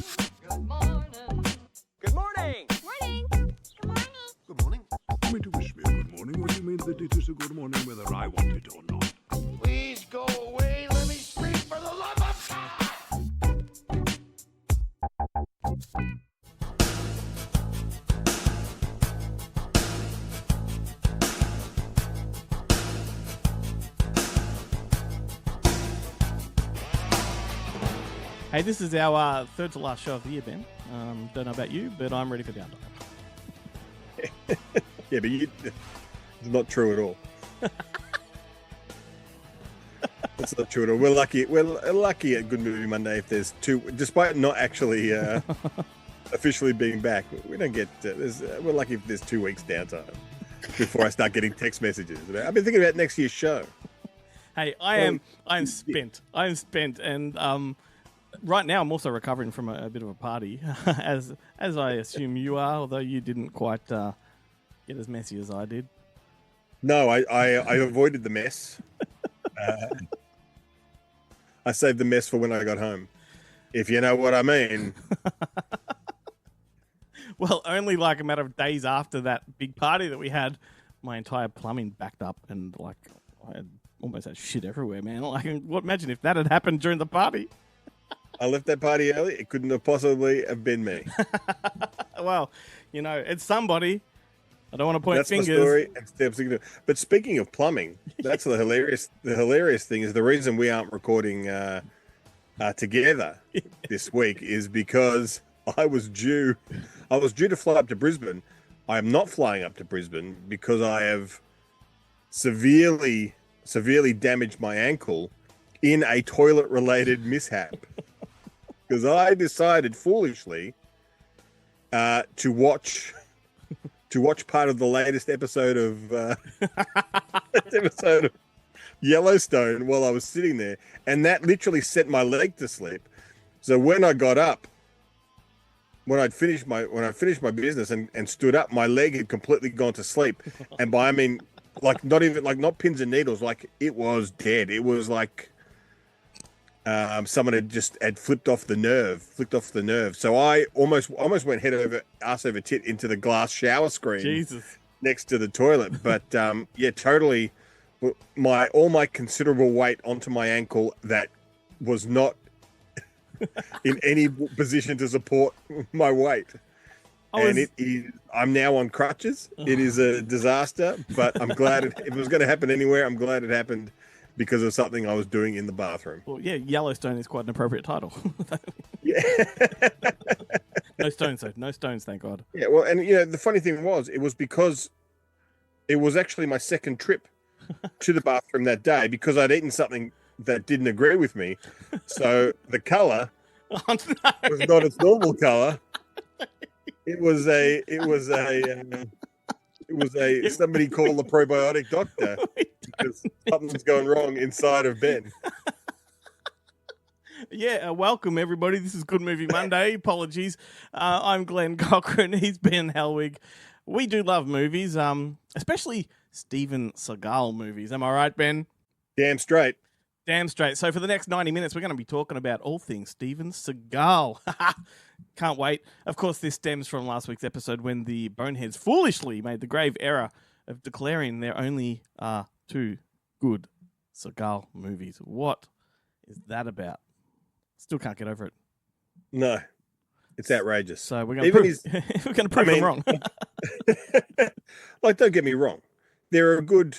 Good morning. Good morning. Morning. Good morning. Good morning. You mean to wish me a good morning, or do you mean that it is a good morning whether I want it or not? Please go away. Let me scream for the love of God. Hey, this is our third to last show of the year, Ben. Don't know about you, but I'm ready for downtime. Yeah, but it's not true at all. It's not true at all. We're lucky. We're lucky at Good Movie Monday if there's two, despite not actually officially being back. We don't get. We're lucky if there's 2 weeks downtime before I start getting text messages. I've been thinking about next year's show. Hey, I'm spent. I'm spent, and right now I'm also recovering from a bit of a party, as I assume you are, although you didn't quite get as messy as I did. No, I avoided the mess. I saved the mess for when I got home, if you know what I mean. Well, only like a matter of days after that big party that we had, my entire plumbing backed up, and like I had almost had shit everywhere, man. Like, imagine if that had happened during the party. I left that party early. It couldn't have possibly have been me. Well, you know, it's somebody. I don't want to point That's fingers. my story. But speaking of plumbing, that's the hilarious. The hilarious thing is the reason we aren't recording together this week is because I was due to fly up to Brisbane. I am not flying up to Brisbane because I have severely damaged my ankle in a toilet-related mishap. Because I decided foolishly to watch part of the latest episode of Yellowstone while I was sitting there, and that literally sent my leg to sleep. So when I got up, when I finished my business and stood up, my leg had completely gone to sleep, and by I mean like not pins and needles, like it was dead. It was like someone had flipped off the nerve. So I almost went ass over tit into the glass shower screen. Jesus. Next to the toilet. But yeah, totally. All my considerable weight onto my ankle that was not in any position to support my weight. I'm now on crutches. It is a disaster, but I'm glad if it was going to happen anywhere, I'm glad it happened because of something I was doing in the bathroom. Well, yeah, Yellowstone is quite an appropriate title. Yeah. No stones, though. No stones, thank God. Yeah, well, and you know, the funny thing was, it was because it was actually my second trip to the bathroom that day because I'd eaten something that didn't agree with me. So the color was not its normal color. It was somebody called the probiotic doctor because something's going wrong inside of Ben. Yeah, welcome everybody. This is Good Movie Monday. Apologies. I'm Glenn Cochran. He's Ben Helwig. We do love movies, especially Steven Seagal movies. Am I right, Ben? Damn straight. Damn straight. So for the next 90 minutes, we're going to be talking about all things Steven Seagal. Can't wait. Of course, this stems from last week's episode when the boneheads foolishly made the grave error of declaring there only are two good Seagal movies. What is that about? Still can't get over it. No, it's outrageous. So we're going to prove them wrong. Like, don't get me wrong. There are a good,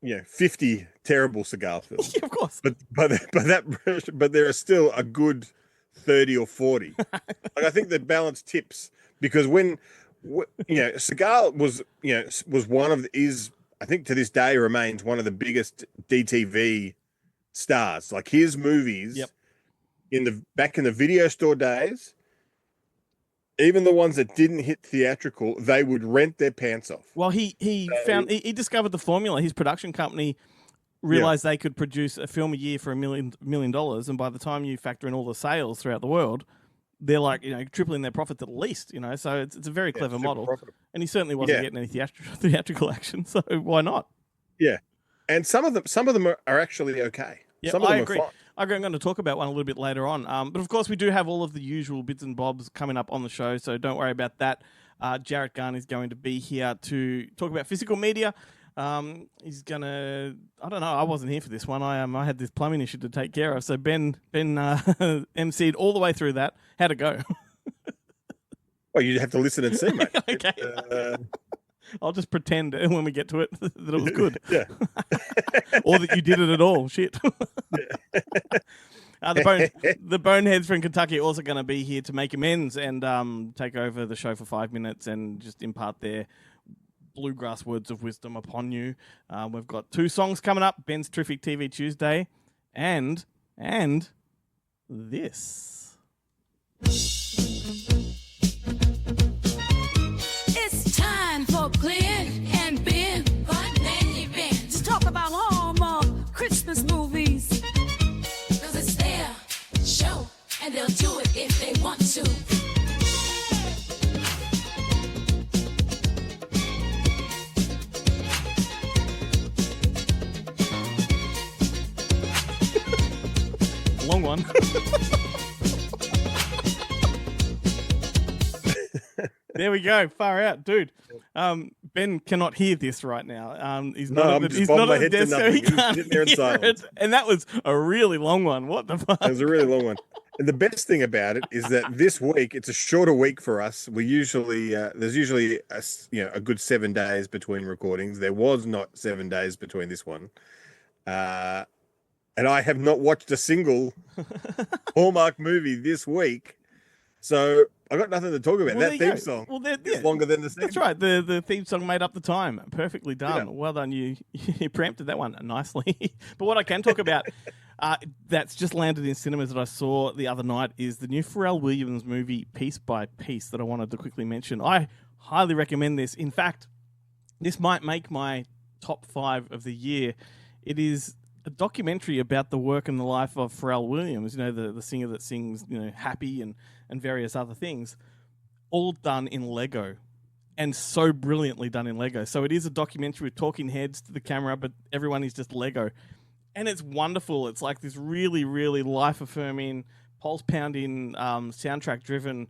50 terrible Seagal films. Yeah, of course. But there are still a good 30 or 40. Like, I think the balance tips because when Seagal was I think to this day remains one of the biggest DTV stars. Like his movies back in the video store days, even the ones that didn't hit theatrical, they would rent their pants off. Well, he discovered the formula. His production company realized they could produce a film a year for $1 million, and by the time you factor in all the sales throughout the world, they're like tripling their profits at least. So it's a very clever model, profitable. And he certainly wasn't getting any theatrical action. So why not? Yeah, and some of them are actually okay. Yeah, some of them I agree. Are fine. I'm going to talk about one a little bit later on. But of course, we do have all of the usual bits and bobs coming up on the show, so don't worry about that. Jarrett Gunn is going to be here to talk about physical media. He's gonna. I don't know. I wasn't here for this one. I had this plumbing issue to take care of. So Ben emceed all the way through that. How'd it go? Well, you have to listen and see, mate. Okay. I'll just pretend when we get to it that it was good. Yeah. Or that you did it at all. Shit. The Boneheads from Kentucky are also going to be here to make amends and take over the show for 5 minutes and just impart their bluegrass words of wisdom upon you. We've got 2 songs coming up: Ben's Terrific TV Tuesday and this. It's time for Glenn and Ben. Fun and events. To talk about Hallmark Christmas movies. Cause it's their show and they'll do it if they want to. Long one. There we go. Far out, dude. Ben cannot hear this right now. He's not at the desk, so he can't sitting there in hear silence. it. And that was a really long one. What the fuck? It was a really long one. And the best thing about it is that this week it's a shorter week for us. We usually there's usually a good 7 days between recordings. There was not 7 days between this one, and I have not watched a single Hallmark movie this week, so I got nothing to talk about. Well, that theme song is longer than the theme. That's right. The theme song made up the time. Perfectly done. Yeah. Well done. You preempted that one nicely. But what I can talk about that's just landed in cinemas that I saw the other night is the new Pharrell Williams movie, Piece by Piece, that I wanted to quickly mention. I highly recommend this. In fact, this might make my top 5 of the year. It is a documentary about the work and the life of Pharrell Williams, the singer that sings, Happy and various other things, all done in Lego, and so brilliantly done in Lego. So it is a documentary with talking heads to the camera, but everyone is just Lego. And it's wonderful. It's like this really, really life-affirming, pulse-pounding, soundtrack-driven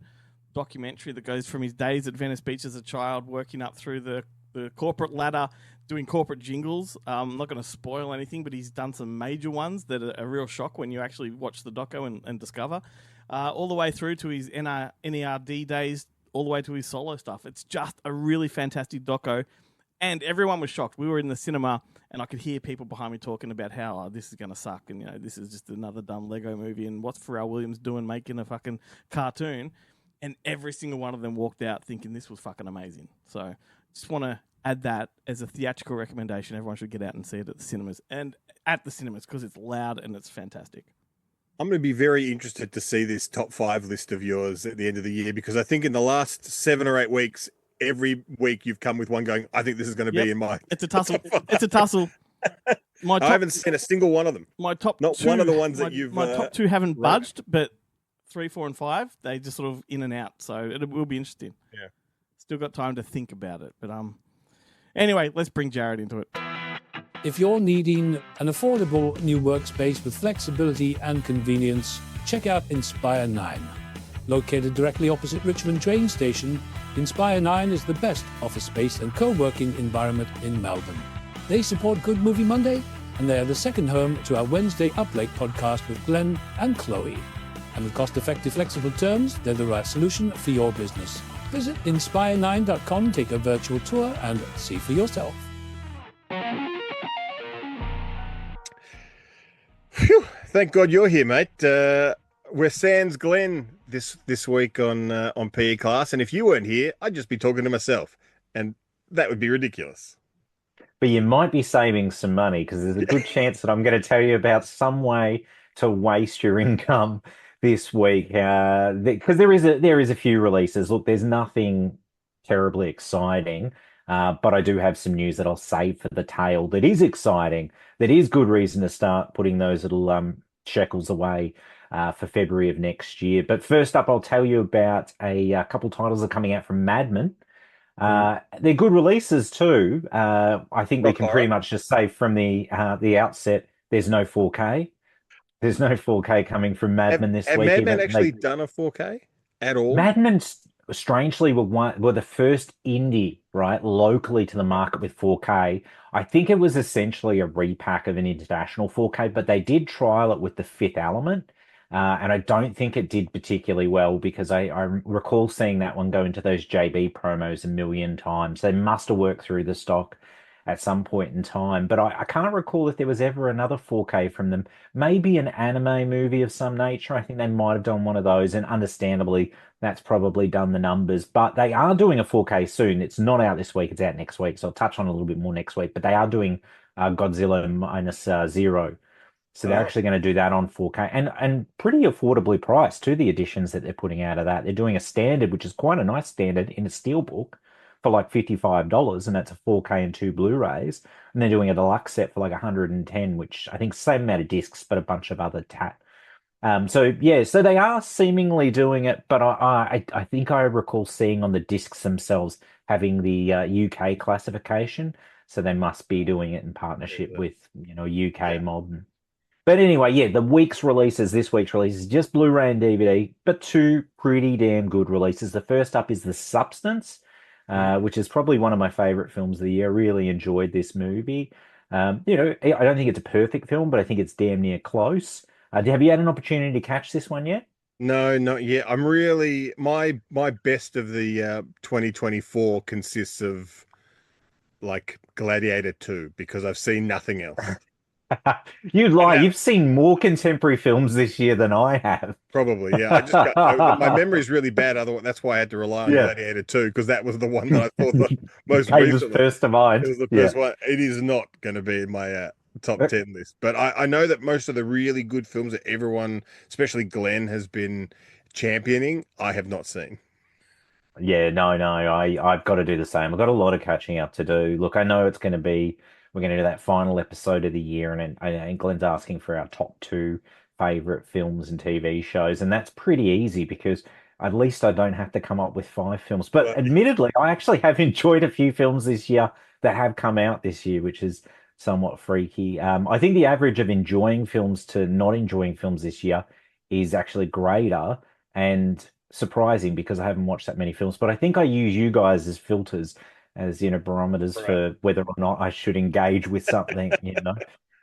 documentary that goes from his days at Venice Beach as a child, working up through the corporate ladder, doing corporate jingles. I'm not going to spoil anything, but he's done some major ones that are a real shock when you actually watch the doco and discover. All the way through to his NERD days, all the way to his solo stuff. It's just a really fantastic doco, and everyone was shocked. We were in the cinema, and I could hear people behind me talking about how this is going to suck, and this is just another dumb Lego movie, and what's Pharrell Williams doing making a fucking cartoon? And every single one of them walked out thinking this was fucking amazing. So just want to add that as a theatrical recommendation. Everyone should get out and see it at the cinemas, because it's loud and it's fantastic. I'm going to be very interested to see this top 5 list of yours at the end of the year, because I think in the last 7 or 8 weeks, every week you've come with one going, I think this is going to be in my. It's a tussle. It's a tussle. I haven't seen a single one of them. My top Not 2, one of the ones that you've. My top 2 haven't right. budged, but 3, 4, and 5 they just sort of in and out. So it will be interesting. Yeah. Still got time to think about it, but Anyway, let's bring Jared into it. If you're needing an affordable new workspace with flexibility and convenience, check out Inspire 9. Located directly opposite Richmond train station, Inspire 9 is the best office space and co-working environment in Melbourne. They support Good Movie Monday, and they are the second home to our Wednesday Up Late podcast with Glenn and Chloe. And with cost-effective, flexible terms, they're the right solution for your business. Visit inspire9.com, take a virtual tour, and see for yourself. Phew, thank God you're here, mate. We're sans Glenn this week on PE class, and if you weren't here, I'd just be talking to myself, and that would be ridiculous. But you might be saving some money, because there's a good chance that I'm going to tell you about some way to waste your income this week, because there is a few releases. Look, there's nothing terribly exciting, but I do have some news that I'll save for the tail that is exciting, that is good reason to start putting those little shekels away for February of next year. But first up, I'll tell you about a couple titles that are coming out from Madman. They're good releases too. I think we can pretty much just say from the outset, there's no 4K. There's no 4K coming from Mad Men this Have week, Mad Men even actually they done a 4K at all? Mad Men strangely were the first indie, right, locally to the market with 4K. I think it was essentially a repack of an international 4K, but they did trial it with the Fifth Element. And I don't think it did particularly well because I recall seeing that one go into those JB promos a million times. They must have worked through the stock at some point in time. But I can't recall if there was ever another 4K from them. Maybe an anime movie of some nature. I think they might have done one of those. And understandably, that's probably done the numbers. But they are doing a 4K soon. It's not out this week, it's out next week. So I'll touch on it a little bit more next week. But they are doing Godzilla minus Zero. So they're Oh, actually going to do that on 4K and pretty affordably priced too, the editions that they're putting out of that. They're doing a standard, which is quite a nice standard in a steelbook for like $55, and that's a 4K and two Blu-rays. And they're doing a deluxe set for like 110, which I think same amount of discs, but a bunch of other tat. So yeah, so they are seemingly doing it, but I think I recall seeing on the discs themselves having the UK classification. So they must be doing it in partnership with, UK yeah. mod. But anyway, yeah, the week's releases, this week's releases, just Blu-ray and DVD, but two pretty damn good releases. The first up is The Substance, which is probably one of my favorite films of the year. I really enjoyed this movie. I don't think it's a perfect film, but I think it's damn near close. Have you had an opportunity to catch this one yet? No, not yet. I'm really my best of the 2024 consists of like Gladiator 2 because I've seen nothing else. You And lie, that you've seen more contemporary films this year than I have. probably, yeah. My memory is really bad. Otherwise, that's why I had to rely on Yeah. Gladiator 2 because that was the one that I thought the most Came as recently. first to It mind. was the Yeah. first one. It is not going to be in my top 10 list, but I know that most of the really good films that everyone, especially Glenn, has been championing, I have not seen. Yeah, no, I've got to do the same. I've got a lot of catching up to do. Look, I know we're going to do that final episode of the year, and Glenn's asking for our top two favorite films and TV shows, and that's pretty easy because at least I don't have to come up with five films. But Well, admittedly, I actually have enjoyed a few films this year that have come out this year, which is somewhat freaky. I think the average of enjoying films to not enjoying films this year is actually greater. And surprising because I haven't watched that many films, but I think I use you guys as filters, as barometers right. for whether or not I should engage with something.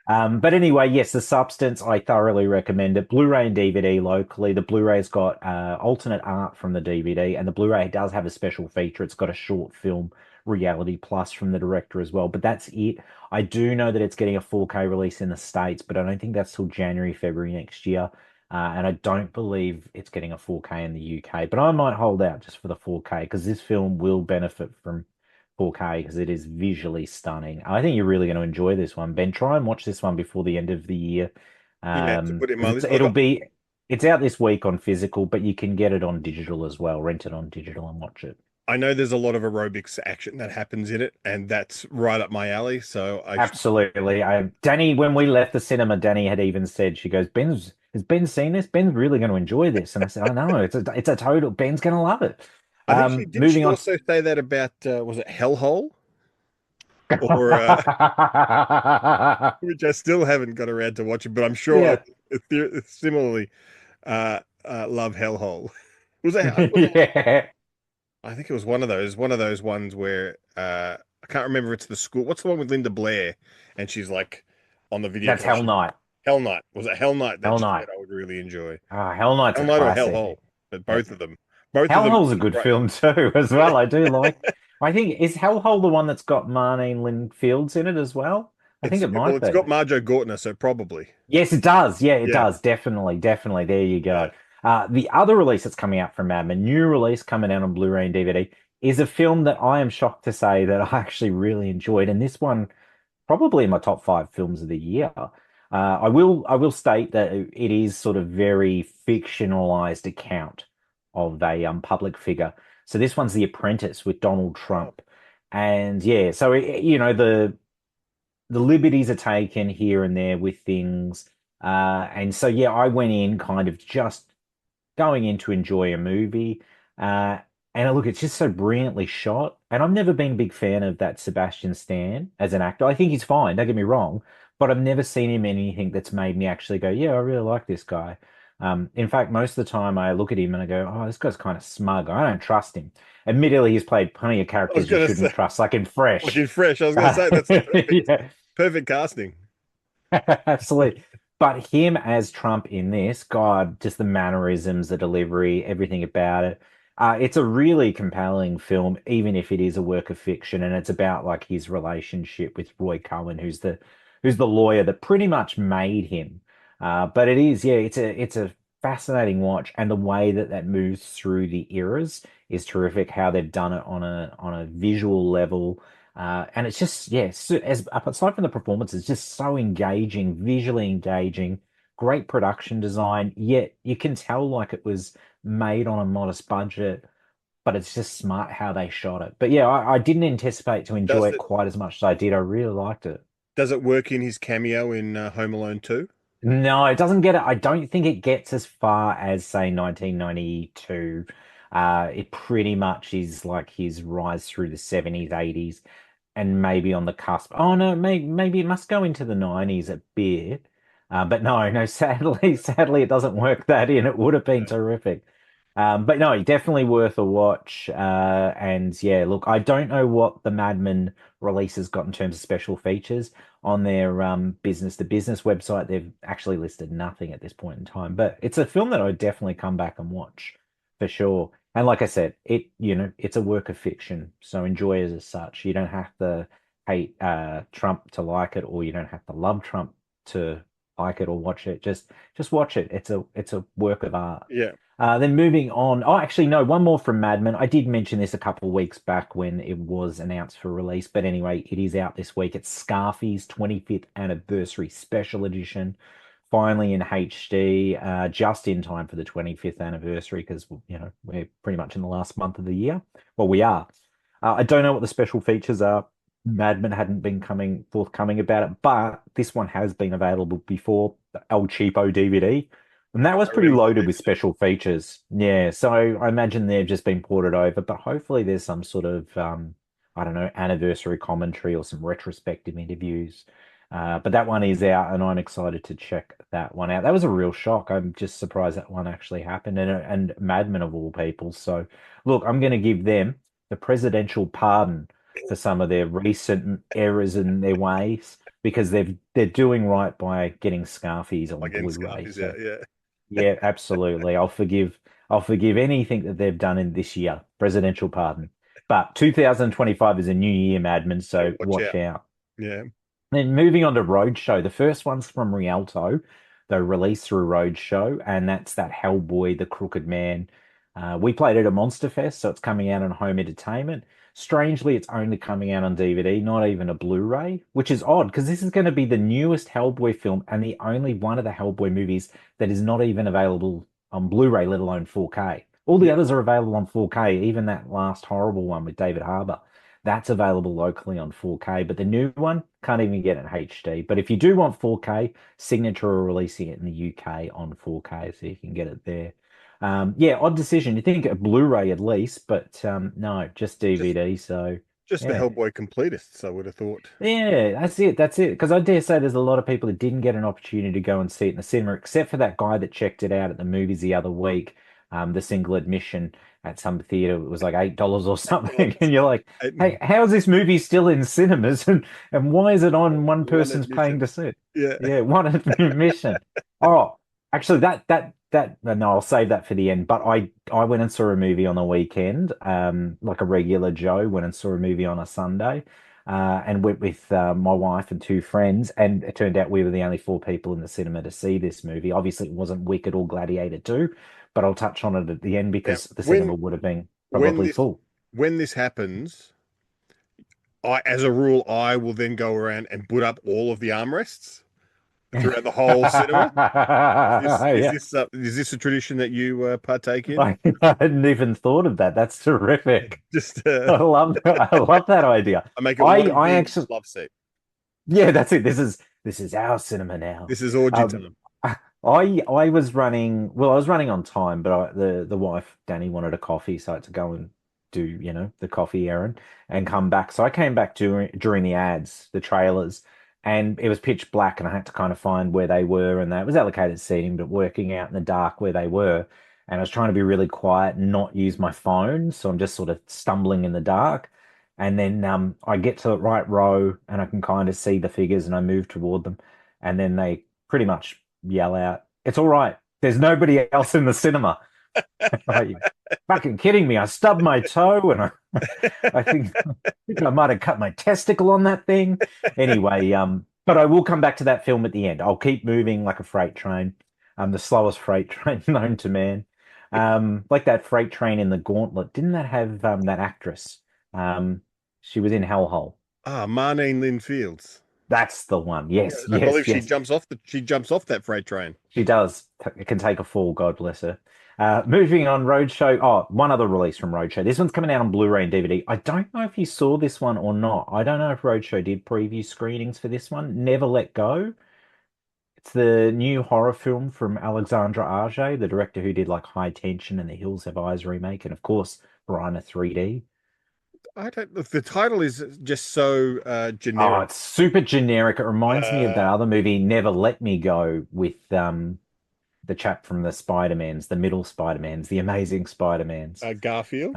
But anyway, yes, The Substance, I thoroughly recommend it. Blu-ray and DVD locally. The Blu-ray's got alternate art from the DVD, and the Blu-ray does have a special feature. It's got a short film Reality Plus from the director as well. But that's it. I do know that it's getting a 4K release in the States, but I don't think that's till January, February next year. And I don't believe it's getting a 4K in the UK, but I might hold out just for the 4K because this film will benefit from 4K because it is visually stunning. I think you're really going to enjoy this one, Ben. Try and watch this one before the end of the year. Yeah, to put it in 'Cause my list. it's out this week on physical, but you can get it on digital as well. Rent it on digital and watch it. I know there's a lot of aerobics action that happens in it, and that's right up my alley. So Absolutely. Danny, when we left the cinema, Danny had even said, she goes, has Ben seen this? Ben's really going to enjoy this. And I said, I know, it's a total, Ben's going to love it. I think didn't she Moving on. also say that about was it Hellhole? Or which I still haven't got around to watching, but I'm sure Yeah. similarly love Hellhole. Was it Yeah. I think it was one of those ones where I can't remember if it's the school. What's the one with Linda Blair? And she's like on the video. That's Hell Night. Hell Night. Was it Hell Night that Hell she Night. said I would really enjoy? Hell Night's Hell a Night or classic. Hellhole? But Yeah. both of them. Both of them. Hellhole's a good film too, as well. I do like. I think is Hellhole the one that's got Marlene Lynn Fields in it as well? I think it might It's be. got Marjo Gortner, so probably. Yes, it does. Yeah, it Yeah. does. Definitely, definitely. There you go. The other release that's coming out from Mad, a new release coming out on Blu-ray and DVD, is a film that I am shocked to say that I actually really enjoyed, and this one probably in my top five films of the year. I will state that it is sort of very fictionalized account of a public figure. So this one's The Apprentice with Donald Trump, and yeah, so the liberties are taken here and there with things, and so yeah, I went in kind of just going in to enjoy a movie. And look, it's just so brilliantly shot. And I've never been a big fan of that Sebastian Stan as an actor. I think he's fine, don't get me wrong. but I've never seen him in anything that's made me actually go, yeah, I really like this guy. In fact, most of the time I look at him and I go, oh, this guy's kind of smug. I don't trust him. Admittedly, he's played plenty of I was characters you gonna say, shouldn't trust, like in like Fresh. in Fresh. I was gonna say that's the Yeah, perfect casting. absolutely. But him as Trump in this, God, just the mannerisms, the delivery, everything about it. It's a really compelling film, even if it is a work of fiction, and it's about like his relationship with Roy Cohen, who's the lawyer that pretty much made him. But it is, yeah, it's a fascinating watch, and the way that that moves through the eras is terrific. How they've done it on a visual level. And it's just, yeah, so, as aside from the performance, it's just so engaging, visually engaging, great production design. Yet you can tell like it was made on a modest budget, but it's just smart how they shot it. But yeah, I didn't anticipate to enjoy Does it it quite as much as I did. I really liked it. does it work in his cameo in Home Alone 2? No, it doesn't get it. I don't think it gets as far as, say, 1992. It pretty much is like his rise through the 70s, 80s, and maybe on the cusp. Oh no, maybe it must go into the 90s a bit. But no, no, sadly, it doesn't work that in. It would have been terrific. But no, definitely worth a watch. And yeah, look, I don't know what the Madman releases got in terms of special features on their business to business website. They've actually listed nothing at this point in time, but it's a film that I would definitely come back and watch for sure. And like I said, it's a work of fiction, so enjoy it as such. You don't have to hate Trump to like it, or you don't have to love Trump to like it or watch it. Just watch it. It's a work of art. Yeah. Then moving on. Oh, actually, no, one more from Mad Men. I did mention this a couple of weeks back when it was announced for release, but anyway, it is out this week. It's Scarfy's 25th anniversary special edition, finally in HD, just in time for the 25th anniversary because, we're pretty much in the last month of the year. Well, we are. I don't know what the special features are. Mad Men hadn't been forthcoming about it, but this one has been available before, the El Cheapo DVD. And that was I pretty remember loaded with this. special features. Yeah, so I imagine they've just been ported over, but hopefully there's some sort of, I don't know, anniversary commentary or some retrospective interviews. But that one is out, and I'm excited to check that one out. That was a real shock. I'm just surprised that one actually happened, and Mad Men of all people. So, look, I'm going to give them the presidential pardon for some of their recent errors in their ways because they're doing right by getting Scarfies on Again, Blu-ray. Scarf is So out. Yeah. yeah, absolutely. I'll forgive anything that they've done in this year. Presidential pardon. But 2025 is a new year, Madman, Yeah, so watch watch out. out. Yeah. Then moving on to Roadshow. The first one's from Rialto, the release through Roadshow, and that's that Hellboy, the Crooked Man. We played it at Monster Fest, so it's coming out on home entertainment. Strangely, it's only coming out on DVD, not even a Blu-ray, which is odd because this is going to be the newest Hellboy film and the only one of the Hellboy movies that is not even available on Blu-ray, let alone 4K. All the Yeah. others are available on 4K, even that last horrible one with David Harbour. That's available locally on 4K, but the new one can't even get it in HD. But if you do want 4K, Signature are releasing it in the UK on 4K, so you can get it there. Yeah, odd decision. You think a Blu-ray at least, but no, just Just DVD. So just for yeah, Hellboy completists, I would have thought. yeah, that's it. That's it. Because I dare say there's a lot of people that didn't get an opportunity to go and see it in the cinema, except for that guy that checked it out at the movies the other week. The single admission at some theater it was like $8 or something, and you're like, It- "Hey, how is this movie still in cinemas, and why is it on one One person's paying admission. to see it?" Yeah. Yeah, one admission. Oh, actually, no, I'll save that for the end. But I went and saw a movie on the weekend, like a regular Joe went and saw a movie on a Sunday and went with my wife and two friends. And it turned out we were the only four people in the cinema to see this movie. Obviously, it wasn't Wicked or Gladiator 2, but I'll touch on it at the end Now, because the cinema would have been when probably this full. when this happens, as a rule, I will then go around and put up all of the armrests throughout the whole cinema. Yeah, Is this a tradition that you partake in? I hadn't even thought of that. That's terrific. Just I love that idea. I make it I one I big actually love seat. Yeah, that's it. This is our cinema now. This is orgy Um, time. I was running. Well, I was running on time, but the wife Danny wanted a coffee, so I had to go and do the coffee errand and come back. So I came back during the ads, the trailers, and it was pitch black, and I had to kind of find where they were, and that was allocated seating, but working out in the dark where they were. And I was trying to be really quiet and not use my phone, so I'm just sort of stumbling in the dark. And then I get to the right row, and I can kind of see the figures, and I move toward them, and then they pretty much yell out, "It's all right. There's nobody else in the cinema." Are you fucking kidding me? I stubbed my toe, and I think I might have cut my testicle on that thing. Anyway, but I will come back to that film at the end. I'll keep moving like a freight train. The slowest freight train known to man. Like that freight train in The Gauntlet. Didn't that have that actress? She was in Hellhole. Marnine Lynn Fields. That's the one. Yes, I yes, believe yes. she jumps off that freight train. She does. It can take a fall, God bless her. Moving on, Roadshow. Oh, one other release from Roadshow. This one's coming out on Blu-ray and DVD. I don't know if you saw this one or not. I don't know if Roadshow did preview screenings for this one. Never Let Go. It's the new horror film from Alexandre Auger, the director who did like High Tension and the Hills Have Eyes remake, and of course, Piranha 3D. I don't know. The title is just so Oh, generic. it's super generic. It reminds me of that other movie, Never Let Me Go, with the chap from the Spider-Mans, the middle Spider-Mans, the Amazing Spider-Mans. Garfield.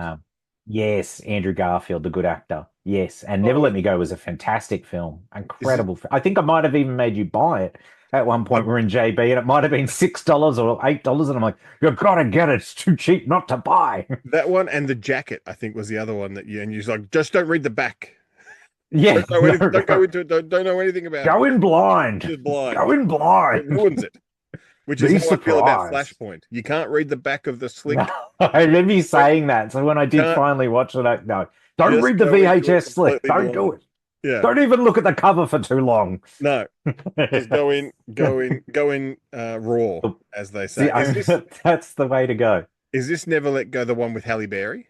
Yes, Andrew Garfield, the good actor. Yes, and Oh, Never Let Me Go was a fantastic film, incredible. I think I might have even made you buy it at one point. We're in JB, and it might have been $6 or $8, and I'm like, "You've got to get it. It's too cheap not to buy." That one and The Jacket, I think, was the other one that you're like, just don't read the back. Yeah, Don't go into it. Don't know anything about go it. in blind. Just blind. Go in It blind. ruins it. Which Be is how I feel about surprised. Flashpoint. You can't read the back of the slick. I remember you saying that. So when I did Can't- finally watch it, no, don't Just read the go into it VHS slip. completely Don't do blind. it. Yeah. Don't even look at the cover for too long. No. Just go in raw, as they say. That's the way to go. Is this Never Let Go the one with Halle Berry?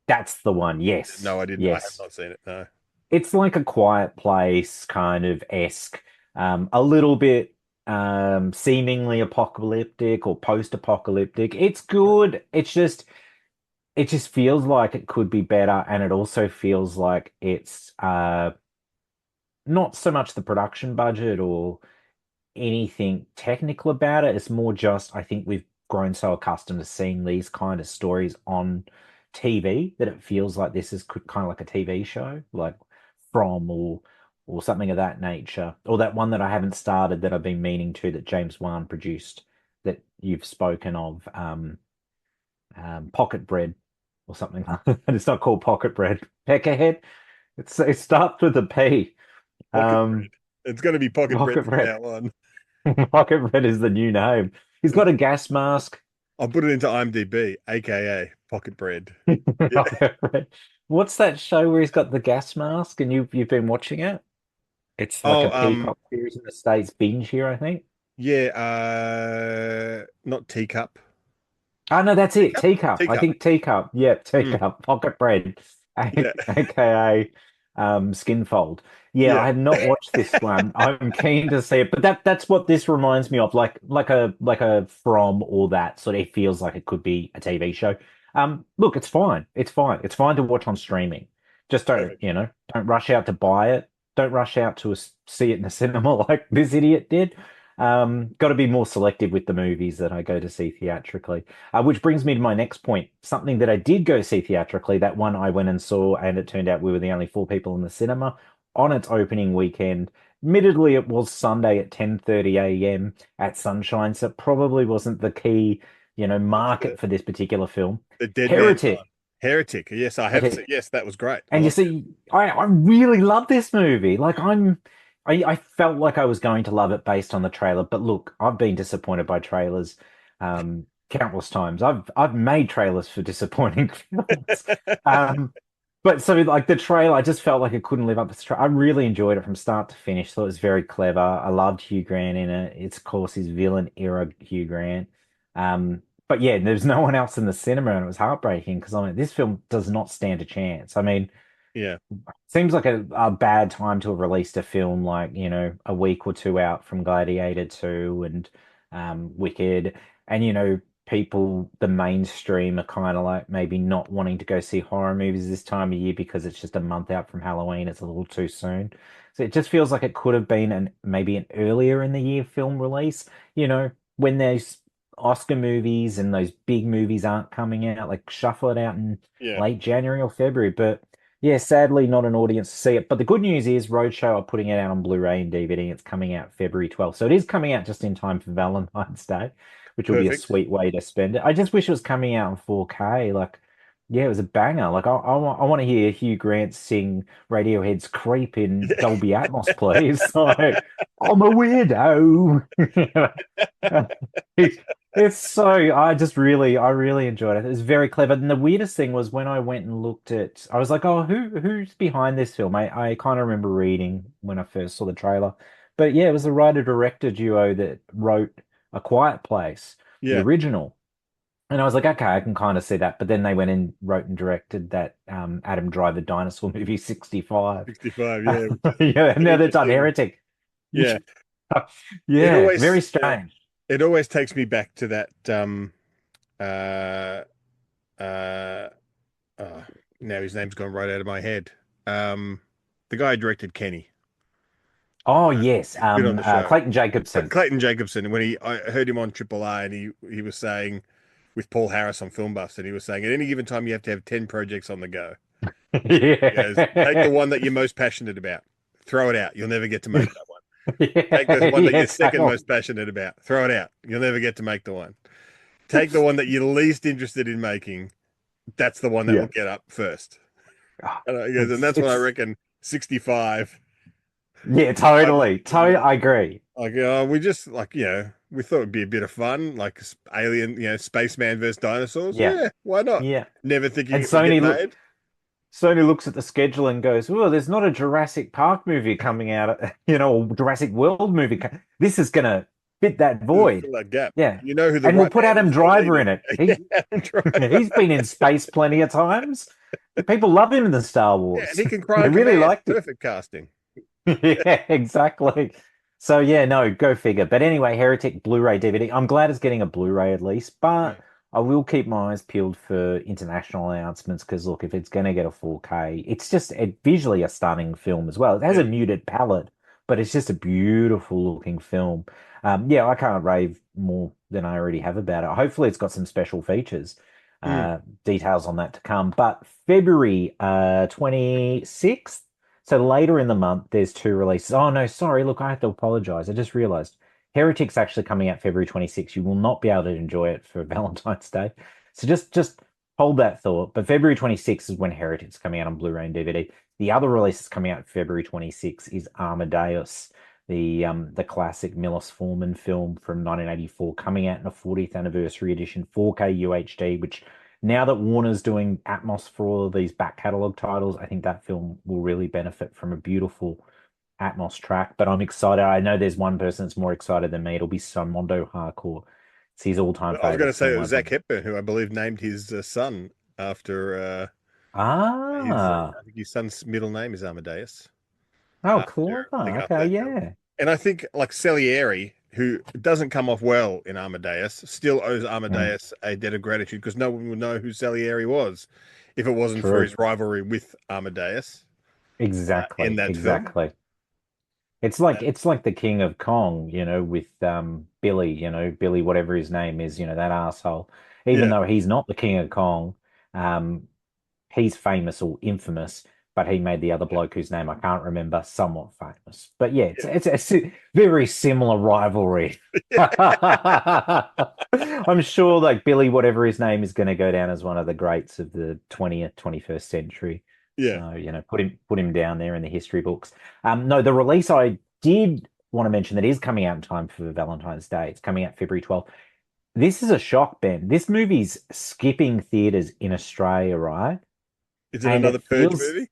That's the one. Yes. No, I didn't. Yes. I have not seen it. No. It's like a Quiet Place kind of esque, a little bit seemingly apocalyptic or post-apocalyptic. It's good. It just feels like it could be better, and it also feels like it's not so much the production budget or anything technical about it. It's more just I think we've grown so accustomed to seeing these kind of stories on TV that it feels like this is kind of like a TV show, like From or something of that nature, or that one that I haven't started that I've been meaning to that James Wan produced that you've spoken of, Pocket Bread or something. And it's not called Pocket Bread. Peckerhead. It starts with a P. Pocket Bread. It's going to be Pocket Pocket Bread from Bread. now on. Pocket Bread is the new name. He's got a gas mask. I'll put it into IMDb, aka Pocket Bread. Pocket Bread. What's that show where he's got the gas mask and you've been watching it? It's like a Peacock series in the States, Binge here, I think. Yeah, not Teacup. Oh no, that's it. Teacup. I Teacup. think Teacup. Yep, Teacup. Pocket Bread, Yeah. aka Skinfold. Yeah, Yeah. I have not watched this one. I'm keen to see it, but that's what this reminds me of, like a From or that sort of. It feels like it could be a TV show. Look, it's fine. It's fine. It's fine to watch on streaming. Just Perfect. don't rush out to buy it. Don't rush out to see it in the cinema like this idiot did. Got to be more selective with the movies that I go to see theatrically. Which brings me to my next point. Something that I did go see theatrically, that one I went and saw, and it turned out we were the only four people in the cinema on its opening weekend. Admittedly, it was Sunday at 10:30 a.m. at Sunshine, so it probably wasn't the key, market for this particular film. The Dead Heretic. Man. Heretic. Yes, I have seen. Yes, that was great. And you see, I really love this movie. Like I felt like I was going to love it based on the trailer, but look, I've been disappointed by trailers countless times. I've made trailers for disappointing films. But so like the trailer, I just felt like it couldn't live up to the trailer. I really enjoyed it from start to finish. Thought it was very clever. I loved Hugh Grant in it. It's of course his villain era Hugh Grant. But yeah, there's no one else in the cinema, and it was heartbreaking because I mean, this film does not stand a chance. I mean, Yeah. seems like a bad time to have released a film like, a week or two out from Gladiator 2 and Wicked. And, people, the mainstream, are kind of like maybe not wanting to go see horror movies this time of year because it's just a month out from Halloween. It's a little too soon. So it just feels like it could have been maybe an earlier in the year film release, when those Oscar movies and those big movies aren't coming out, like shuffle it out in Yeah. late January or February. But yeah, sadly, not an audience to see it. But the good news is Roadshow are putting it out on Blu-ray and DVD. It's coming out February 12th. So it is coming out just in time for Valentine's Day, which will be a Perfect. sweet way to spend it. I just wish it was coming out in 4K. Like, yeah, it was a banger. Like, I want to hear Hugh Grant sing Radiohead's Creep in Dolby Atmos, please. Like, I'm a weirdo. It's so, I really enjoyed it. It was very clever. And the weirdest thing was when I went and looked at, I was like, oh, who's behind this film? I kind of remember reading when I first saw the trailer. But yeah, it was the writer-director duo that wrote A Quiet Place, the Yeah. original. And I was like, okay, I can kind of see that. But then they went and wrote and directed that Adam Driver dinosaur movie 65. 65, yeah. Yeah, and now they've done Interesting. Heretic. Yeah. It Yeah, always, very yeah, strange. it always takes me back to that uh uh oh, now his name's gone right out of my head. The guy who directed Kenny. Oh yes, Good on the show. Clayton Jacobson. Clayton Jacobson, when I heard him on Triple A, and he was saying with Paul Harris on Film Buffs, and he was saying at any given time you have to have 10 projects on the go. He goes, take the Yeah. one that you're most passionate about, throw it out. You'll never get to make that one. Yeah, Take the one that yeah, you're second exactly. most passionate about, throw it out. You'll never get to make the one. Take the one that you're least interested in making. That's the one that Yeah. will get up first. Ah, He goes, and that's what I it's reckon. 65. yeah, totally. Totally, I agree. Like, we just like, we thought it'd be a bit of fun, like alien, spaceman versus dinosaurs. Yeah, Yeah, why not? yeah. Never thinking And it would get made. Sony looks at the schedule and goes, "Oh, there's not a Jurassic Park movie coming out, or Jurassic World movie. This is gonna fit that void." Fill that gap. Yeah, You know who the and we'll right put man Adam is for Driver in leading. it. He, Yeah, Adam Driver. he's been in space plenty of times. People love him in the Star Yeah, and Wars. he can They cry really command. liked it. Perfect casting. Yeah, exactly. So yeah, no, go figure. But anyway, Heretic Blu-ray DVD. I'm glad it's getting a Blu-ray at least, Yeah. but I will keep my eyes peeled for international announcements because look, if it's going to get a 4K, it's just visually a stunning film as well. It has Yeah. a muted palette, but it's just a beautiful looking film. Yeah, I can't rave more than I already have about it. Hopefully, it's got some special features. Mm. Details on that to come. But February 26th. So later in the month, there's two releases. Oh no, sorry. Look, I have to apologize. I just realized Heretic's actually coming out February 26th. You will not be able to enjoy it for Valentine's Day. So just hold that thought. But February 26th is when Heretic's coming out on Blu-ray and DVD. The other release that's coming out February 26th is Amadeus, the classic Milos Forman film from 1984, coming out in a 40th anniversary edition, 4K UHD, which now that Warner's doing Atmos for all of these back catalog titles, I think that film will really benefit from a beautiful Atmos track. But I'm excited. I know there's one person that's more excited than me. It'll be Mondo Hardcore. It's his all-time I was going favorite to say it film, I was Zach think. Hepburn, who I believe named his son after Ah, I think his son's middle name is Amadeus. oh, After, cool. I think after Okay, that film. yeah. And I think like Salieri, who doesn't come off well in Amadeus, still owes Mm, Amadeus a debt of gratitude because no one would know who Salieri was if it wasn't for true. his rivalry with Amadeus in Exactly, that film. exactly. Uh, It's like the King of Kong, with Billy, Billy, whatever his name is, that asshole. Even yeah, though he's not the King of Kong, um, he's famous or infamous, but he made the other yeah, bloke whose name I can't remember somewhat famous. But yeah, yeah, it's a very similar rivalry. I'm sure like Billy, whatever his name, is going to go down as one of the greats of the 20th, 21st century. yeah. So, put him down there in the history books. No, the release I did want to mention that is coming out in time for Valentine's Day. It's coming out February 12th. This is a shock, Ben. This movie's skipping theaters in Australia, right? Is it And another it Purge feels movie?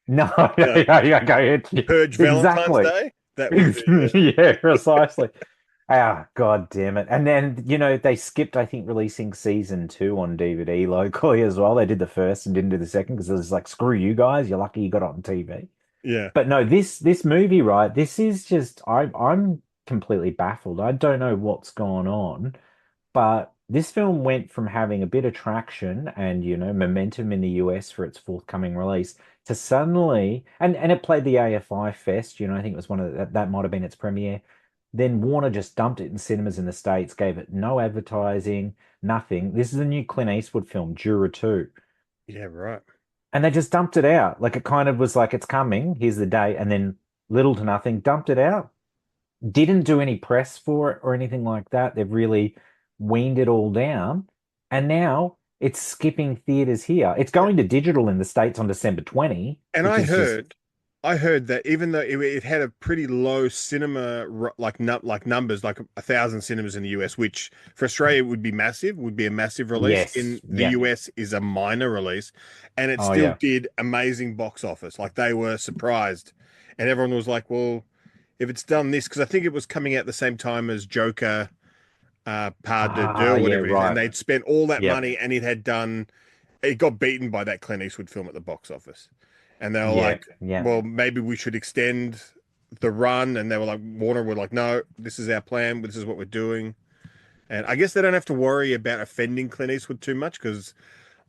no, No, yeah, yeah, go ahead. Purge Valentine's Exactly. Day? That would be, Yeah, precisely. Ah, God damn it. And then, they skipped, I think, releasing season two on DVD locally as well. They did the first and didn't do the second because it was like, screw you guys, you're lucky you got it on TV. yeah. But no, this movie, right? This is just I'm completely baffled. I don't know what's gone on, but This film went from having a bit of traction and, momentum in the US for its forthcoming release to suddenly, and it played the AFI Fest, I think it was that might have been its premiere. Then Warner just dumped it in cinemas in the States, gave it no advertising, nothing. This is a new Clint Eastwood film, Juror 2. Yeah, right. And they just dumped it out. Like it kind of was like, it's coming, here's the date, and then little to nothing, dumped it out. Didn't do any press for it or anything like that. They've really weaned it all down. And now it's skipping theaters here. It's going to digital in the States on December 20. And I heard that even though it had a pretty low cinema like numbers, like 1,000 cinemas in the US, which for Australia would be a massive release. Yes, In the yeah. US is a minor release, and it Oh, still yeah. did amazing box office. Like they were surprised, and everyone was like, "Well, if it's done this," because I think it was coming out the same time as Joker, Part de Deux, or yeah, whatever it is, right. and they'd spent all that Yep. money, and it got beaten by that Clint Eastwood film at the box office. And they were Yeah, like, yeah. well, maybe we should extend the run. And they were like, Warner were like, no, this is our plan. This is what we're doing. And I guess they don't have to worry about offending Clint Eastwood too much because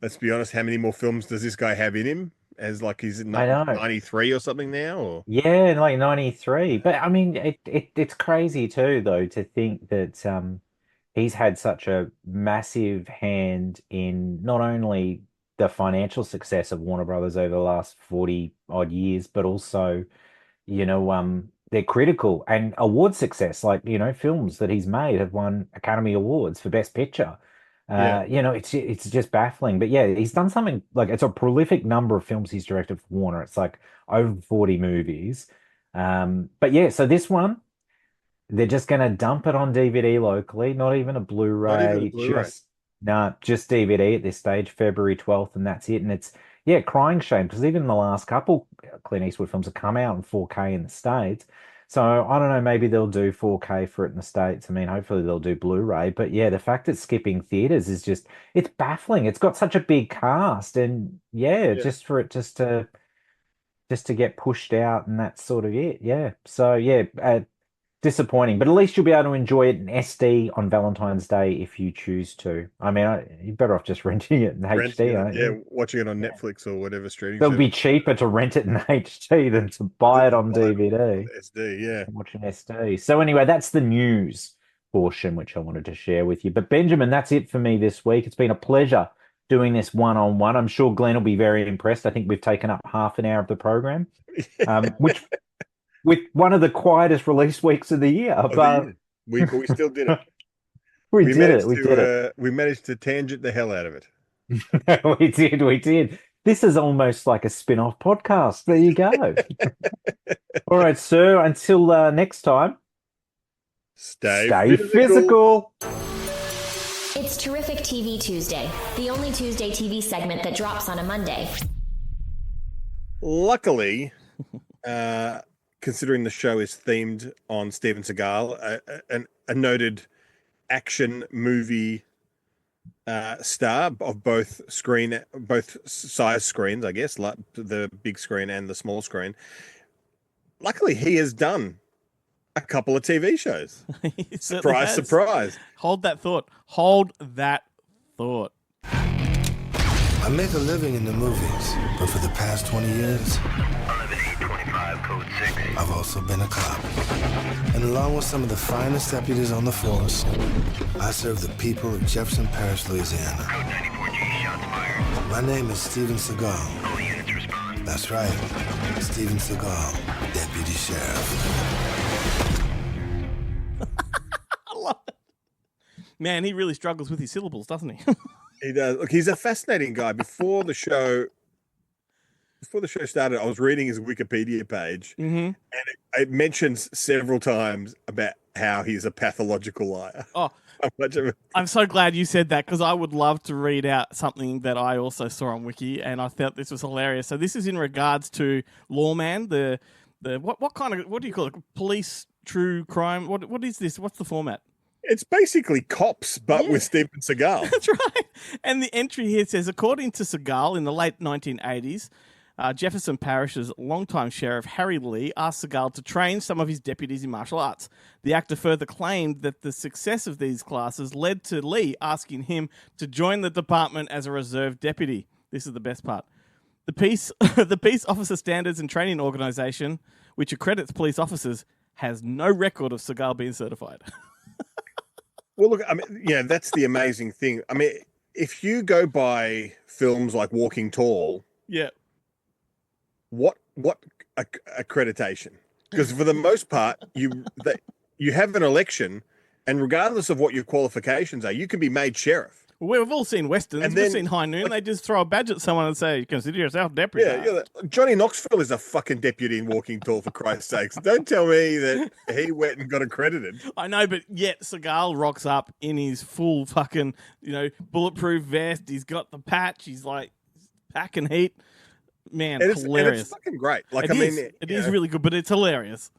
let's be honest, how many more films does this guy have in him? As like he's I know. 93 or something now? Or Yeah, in like 93. But I mean, it's crazy too, though, to think that he's had such a massive hand in not only the financial success of Warner Brothers over the last 40 odd years, but also, their critical and award success. Like, films that he's made have won Academy Awards for Best Picture. Yeah. It's just baffling. But yeah, he's done something like it's a prolific number of films he's directed for Warner. It's like over 40 movies. But yeah, so this one, they're just going to dump it on DVD locally, not even a not even a Blu-ray, Blu-ray. just DVD at this stage, February 12th, and that's it. And it's, yeah, crying shame because even the last couple Clint Eastwood films have come out in 4K in the States. So I don't know, maybe they'll do 4K for it in the States. I mean, hopefully they'll do Blu-ray. But yeah, the fact it's skipping theaters is just, it's baffling. It's got such a big cast and yeah. Just for it just to get pushed out and that's sort of it. Yeah. So yeah, disappointing, but at least you'll be able to enjoy it in SD on Valentine's Day if you choose to. I mean, you're better off just renting it in HD, aren't you? Watching it on Netflix or whatever streaming. It'll be cheaper to rent it in HD than to buy it on DVD. SD, yeah. Watching SD. So anyway, that's the news portion which I wanted to share with you. But Benjamin, that's it for me this week. It's been a pleasure doing this one-on-one. I'm sure Glenn will be very impressed. I think we've taken up half an hour of the program, which with one of the quietest release weeks of the year. But we still did it. We did it. We managed to tangent the hell out of it. We did. This is almost like a spin-off podcast. There you go. All right, sir. Until next time, stay physical. It's Terrific TV Tuesday, the only Tuesday TV segment that drops on a Monday. Luckily, considering the show is themed on Steven Seagal, a noted action movie star of both size screens, I guess, like the big screen and the small screen. Luckily, he has done a couple of TV shows. Surprise, surprise. Hold that thought. I make a living in the movies, but for the past 20 years, 11825 code 6. I've also been a cop. And along with some of the finest deputies on the force, I serve the people of Jefferson Parish, Louisiana. Code 94G, shots fired. My name is Steven Seagal. All units respond. That's right, Steven Seagal, Deputy Sheriff. I love it. Man, he really struggles with his syllables, doesn't he? He does. Look, he's a fascinating guy. Before the show started, I was reading his Wikipedia page, and it mentions several times about how he's a pathological liar. Oh, I'm so glad you said that because I would love to read out something that I also saw on Wiki, and I felt this was hilarious. So this is in regards to Lawman, the what kind of, what do you call it? Police true crime? What is this? What's the format? It's basically Cops, but with Steven Seagal. That's right. And the entry here says, according to Seagal, in the late 1980s, Jefferson Parish's longtime sheriff, Harry Lee, asked Seagal to train some of his deputies in martial arts. The actor further claimed that the success of these classes led to Lee asking him to join the department as a reserve deputy. This is the best part. The Peace Officer Standards and Training Organization, which accredits police officers, has no record of Seagal being certified. Well, look, I mean, yeah, that's the amazing thing. I mean, if you go by films like Walking Tall, yeah, what accreditation? Because for the most part, you have an election, and regardless of what your qualifications are, you can be made sheriff. Well, we've all seen westerns. And We've then, seen High Noon. They just throw a badge at someone and say, "Consider yourself deputy." Yeah. Johnny Knoxville is a fucking deputy in Walking Tall, for Christ's sakes. Don't tell me that he went and got accredited. I know, but yet Seagal rocks up in his full fucking, bulletproof vest. He's got the patch. He's like packing heat. Man, hilarious. And it's fucking great. Like, It is really good, but it's hilarious.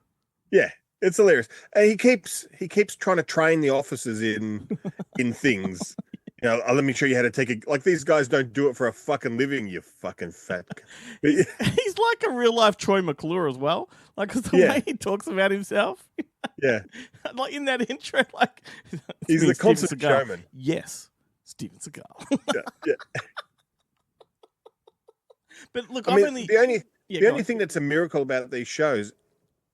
Yeah, it's hilarious. And he keeps trying to train the officers in things. Let me show you how to take it. Like, these guys don't do it for a fucking living, you fucking fat. He's like a real life Troy McClure as well. Like, 'cause the way he talks about himself. Yeah. Like in that intro, like he's the constant showman. Yes, Steven Seagal. Yeah. But look, the only thing that's a miracle about these shows,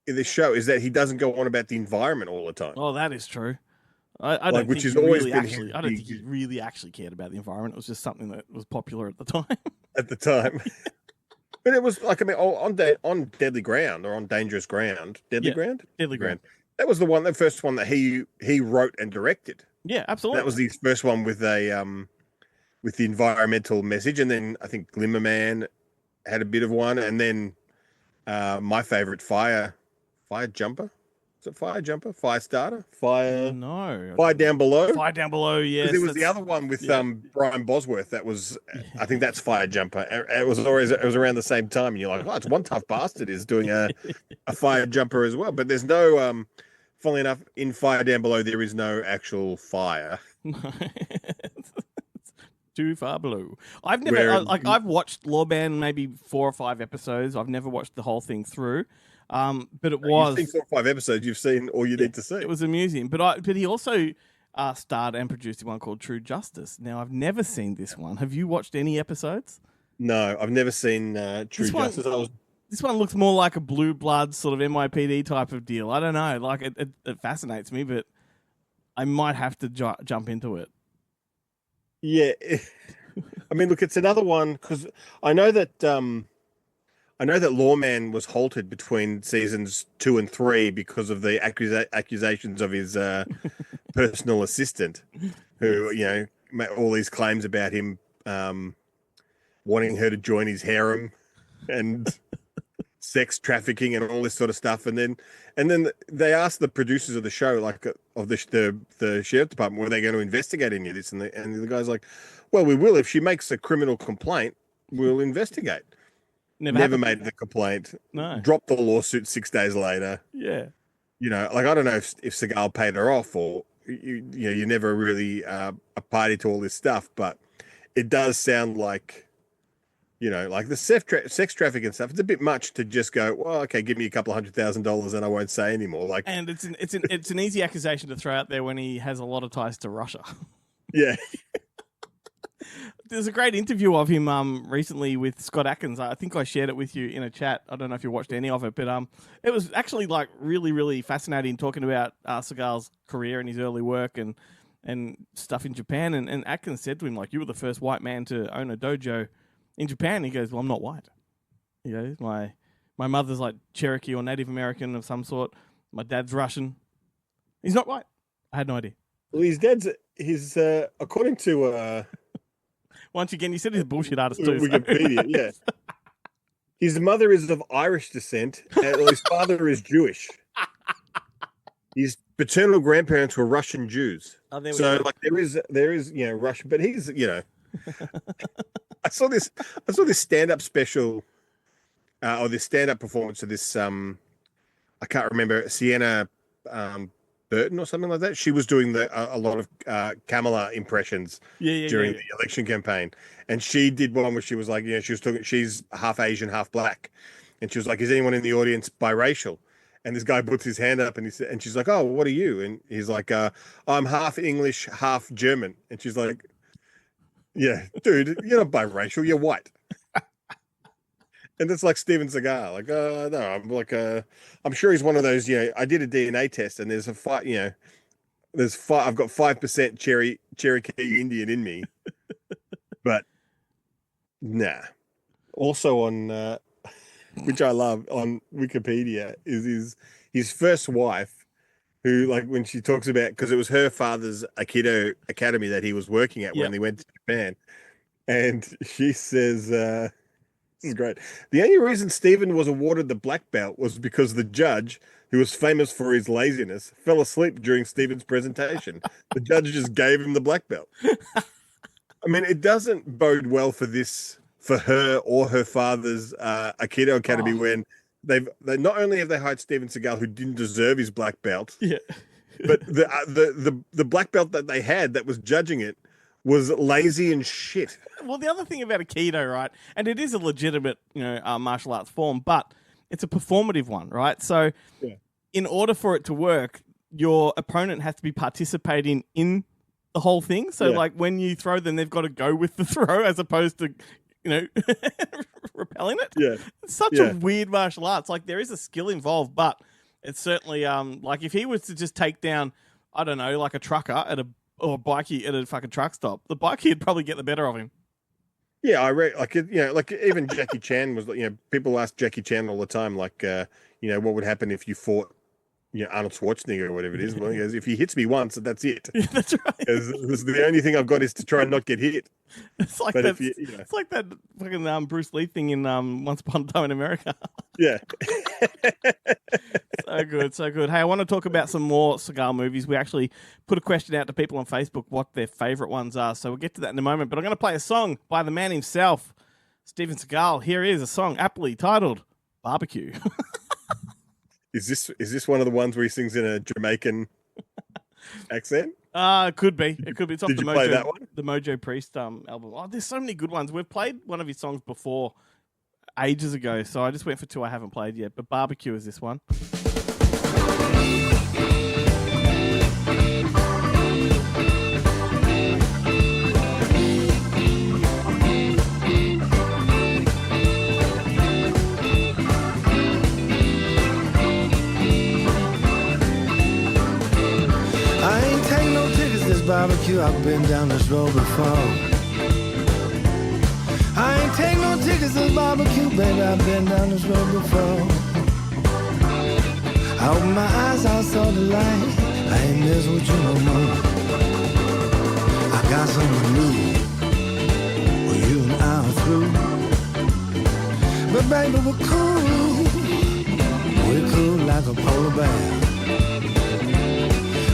in this show, is that he doesn't go on about the environment all the time. Oh, that is true. I don't think he really actually cared about the environment. It was just something that was popular at the time. But it was like, on Deadly Ground, or on Dangerous Ground, Deadly Ground. That was the first one that he wrote and directed. Yeah, absolutely. That was his first one with the environmental message, and then I think Glimmerman had a bit of one, and then my favorite, Fire Jumper. Is it Fire Jumper? Fire Starter? No. Fire Down Below? Fire Down Below, yes. There was the other one with Brian Bosworth. That was, I think that's Fire Jumper. It was around the same time. And you're like, it's one tough bastard is doing a Fire Jumper as well. But there's no, funnily enough, in Fire Down Below, there is no actual fire. Too far below. I've watched Lawman maybe 4 or 5 episodes. I've never watched the whole thing through. But You've seen 4 or 5 episodes. You've seen all you need to see. It was amusing. But he also starred and produced one called True Justice. Now, I've never seen this one. Have you watched any episodes? No, I've never seen True Justice. This one looks more like a Blue Blood sort of NYPD type of deal. I don't know. Like, it fascinates me, but I might have to jump into it. Yeah. Look, it's another one, because I know that Lawman was halted between seasons 2 and 3 because of the accusations of his personal assistant, who made all these claims about him wanting her to join his harem and sex trafficking and all this sort of stuff. And then they asked the producers of the show, like of the sheriff department, were they going to investigate any of this? And the guy's like, well, we will. If she makes a criminal complaint, we'll investigate. Never made the complaint. No. Dropped the lawsuit 6 days later. Yeah. I don't know if Seagal paid her off, or you never really a party to all this stuff, but it does sound like, like the sex trafficking stuff. It's a bit much to just go, well, okay, give me a couple of $100,000 and I won't say anymore. Like, and it's an easy accusation to throw out there when he has a lot of ties to Russia. Yeah. There's a great interview of him recently with Scott Atkins. I think I shared it with you in a chat. I don't know if you watched any of it, but it was actually like really, really fascinating talking about Seagal's career and his early work and stuff in Japan. And Atkins said to him, like, you were the first white man to own a dojo in Japan. He goes, well, I'm not white. He goes, my mother's like Cherokee or Native American of some sort. My dad's Russian. He's not white. I had no idea. Well, his according to once again, you said he's a bullshit artist too. Wikipedia, yeah. His mother is of Irish descent, and his father is Jewish. His paternal grandparents were Russian Jews. Oh, so, like, there is Russian, but he's I saw this stand-up special, or this stand-up performance of this I can't remember, Sienna Burton or something like that. She was doing a lot of Kamala impressions during the election campaign, and she did one where she was like, she was talking. She's half Asian, half black, and she was like, "Is anyone in the audience biracial?" And this guy puts his hand up, and she's like, "Oh, what are you?" And he's like, "I'm half English, half German." And she's like, "Yeah, dude, you're not biracial. You're white." And it's like Steven Seagal, like, no, I'm like, I'm sure he's one of those, I did a DNA test and there's I've got 5% Cherokee Indian in me, but nah. Also on, which I love on Wikipedia is his first wife, who, like, when she talks about, because it was her father's Aikido academy that he was working at when they went to Japan. And she says, this is great. The only reason Stephen was awarded the black belt was because the judge, who was famous for his laziness, fell asleep during Stephen's presentation. The judge just gave him the black belt. I mean, it doesn't bode well for her or her father's Aikido academy when they not only have they hired Steven Seagal, who didn't deserve his black belt, but the black belt that they had that was judging it was lazy and shit. Well, the other thing about Aikido, right, and it is a legitimate, martial arts form, but it's a performative one, right? So in order for it to work, your opponent has to be participating in the whole thing. So, like, when you throw them, they've got to go with the throw as opposed to, repelling it. Yeah. It's such a weird martial arts. Like, there is a skill involved, but it's certainly, like, if he was to just take down, I don't know, like a trucker or a bikie at a fucking truck stop, the bikie would probably get the better of him. Yeah, I read, like, like even Jackie Chan was, people ask Jackie Chan all the time, like, what would happen if you fought, Arnold Schwarzenegger or whatever it is. Well, he goes, if he hits me once, that's it. Yeah, that's right. The only thing I've got is to try and not get hit. It's like that. It's like that fucking Bruce Lee thing in Once Upon a Time in America. Yeah. So good. Hey, I want to talk about some more Seagal movies. We actually put a question out to people on Facebook what their favourite ones are. So we'll get to that in a moment. But I'm going to play a song by the man himself, Steven Seagal. Here is a song aptly titled Barbecue. Is this one of the ones where he sings in a Jamaican accent? It could be. It's off Did the you Mojo, play that one? The Mojo Priest album. Oh, there's so many good ones. We've played one of his songs before ages ago, so I just went for two I haven't played yet. But Barbecue is this one. Barbecue, I've been down this road before. I ain't take no tickets to barbecue, baby, I've been down this road before. I opened my eyes, I saw the light. I ain't messing with you no more. I got something new. Well, you and I are through. But baby, we're cool. We're cool like a polar bear.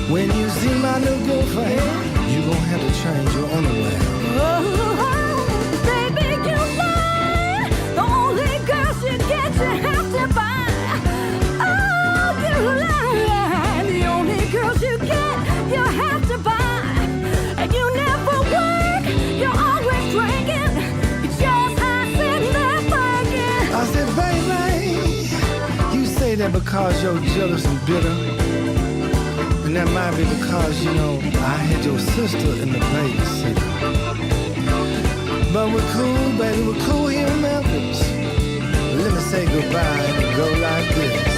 When you see my new girlfriend, you gon' have to change your underwear. Oh, baby, you lie. The only girl she gets, you have to buy. Oh, you lie. The only girl you get, you have to buy. And you never work, you're always drinking. You just sitting there thinking. I said, baby, you say that because you're jealous and bitter. And that might be because, I had your sister in the babysitter. But we're cool, baby, we're cool here in Memphis. Let me say goodbye and go like this.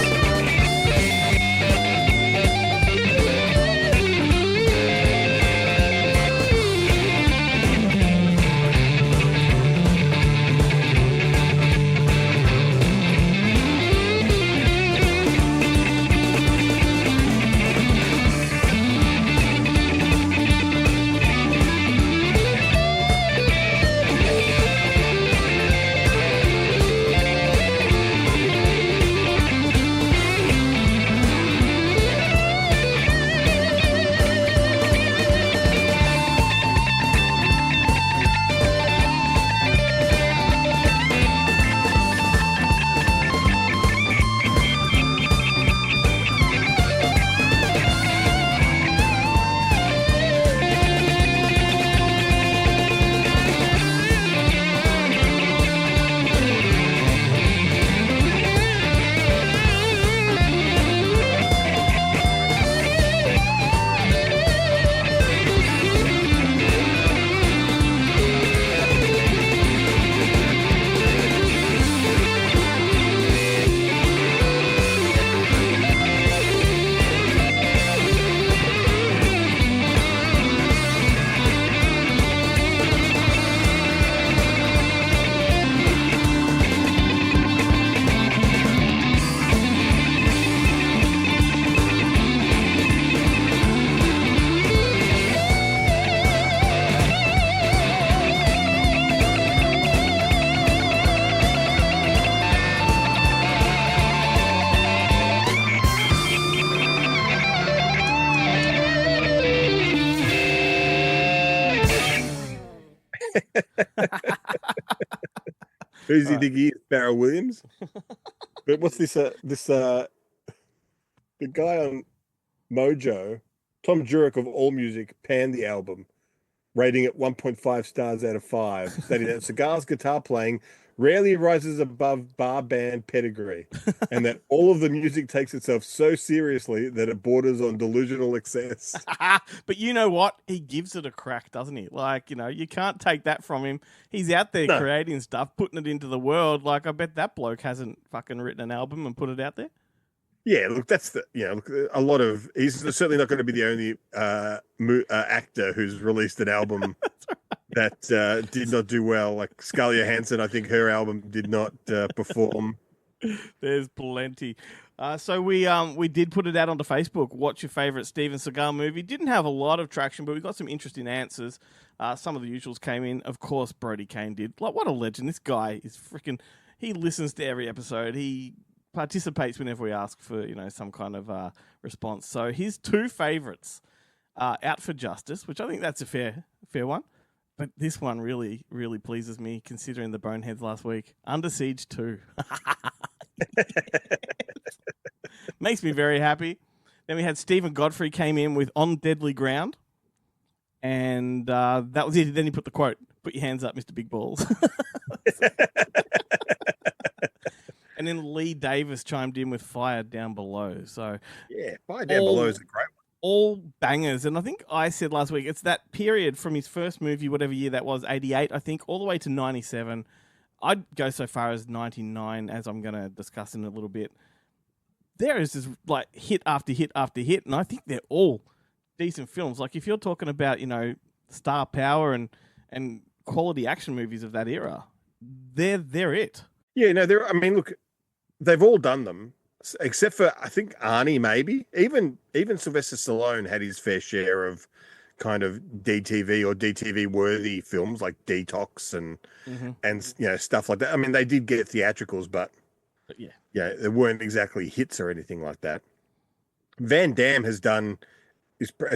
Who's he think he is? Barrow Williams? But what's this? The guy on Mojo, Tom Jurek of AllMusic, panned the album, rating it 1.5 stars out of 5, stating that Seagal's guitar playing rarely rises above bar band pedigree, and that all of the music takes itself so seriously that it borders on delusional excess. But you know what? He gives it a crack, doesn't he? Like, you can't take that from him. He's out there creating stuff, putting it into the world. Like, I bet that bloke hasn't fucking written an album and put it out there. Yeah, look, that's a lot of. He's certainly not going to be the only actor who's released an album that did not do well. Like Scarlett Johansson, I think her album did not perform. There's plenty. So we did put it out onto Facebook. What's your favorite Steven Seagal movie? Didn't have a lot of traction, but we got some interesting answers. Some of the usuals came in. Of course, Brody Kane did. Like, what a legend! This guy is freaking. He listens to every episode. He participates whenever we ask for some kind of response. So his two favorites are Out for Justice, which I think that's a fair one, but this one really, really pleases me considering the Boneheads last week. Under Siege 2. Makes me very happy. Then we had Stephen Godfrey came in with On Deadly Ground, and that was it. Then he put the quote, "Put your hands up, Mr. Big Balls." And then Lee Davis chimed in with Fire Down Below. So yeah, Fire Down Below is a great one. All bangers. And I think I said last week, it's that period from his first movie, whatever year that was, 88, I think, all the way to 97. I'd go so far as 99, as I'm going to discuss in a little bit. There is just like hit after hit after hit. And I think they're all decent films. Like if you're talking about, star power and quality action movies of that era, they're it. Yeah, no, look, they've all done them, except for I think Arnie. Maybe even Sylvester Stallone had his fair share of kind of DTV or DTV worthy films like Detox and stuff like that. I mean, they did get theatricals, but yeah, they weren't exactly hits or anything like that. Van Damme has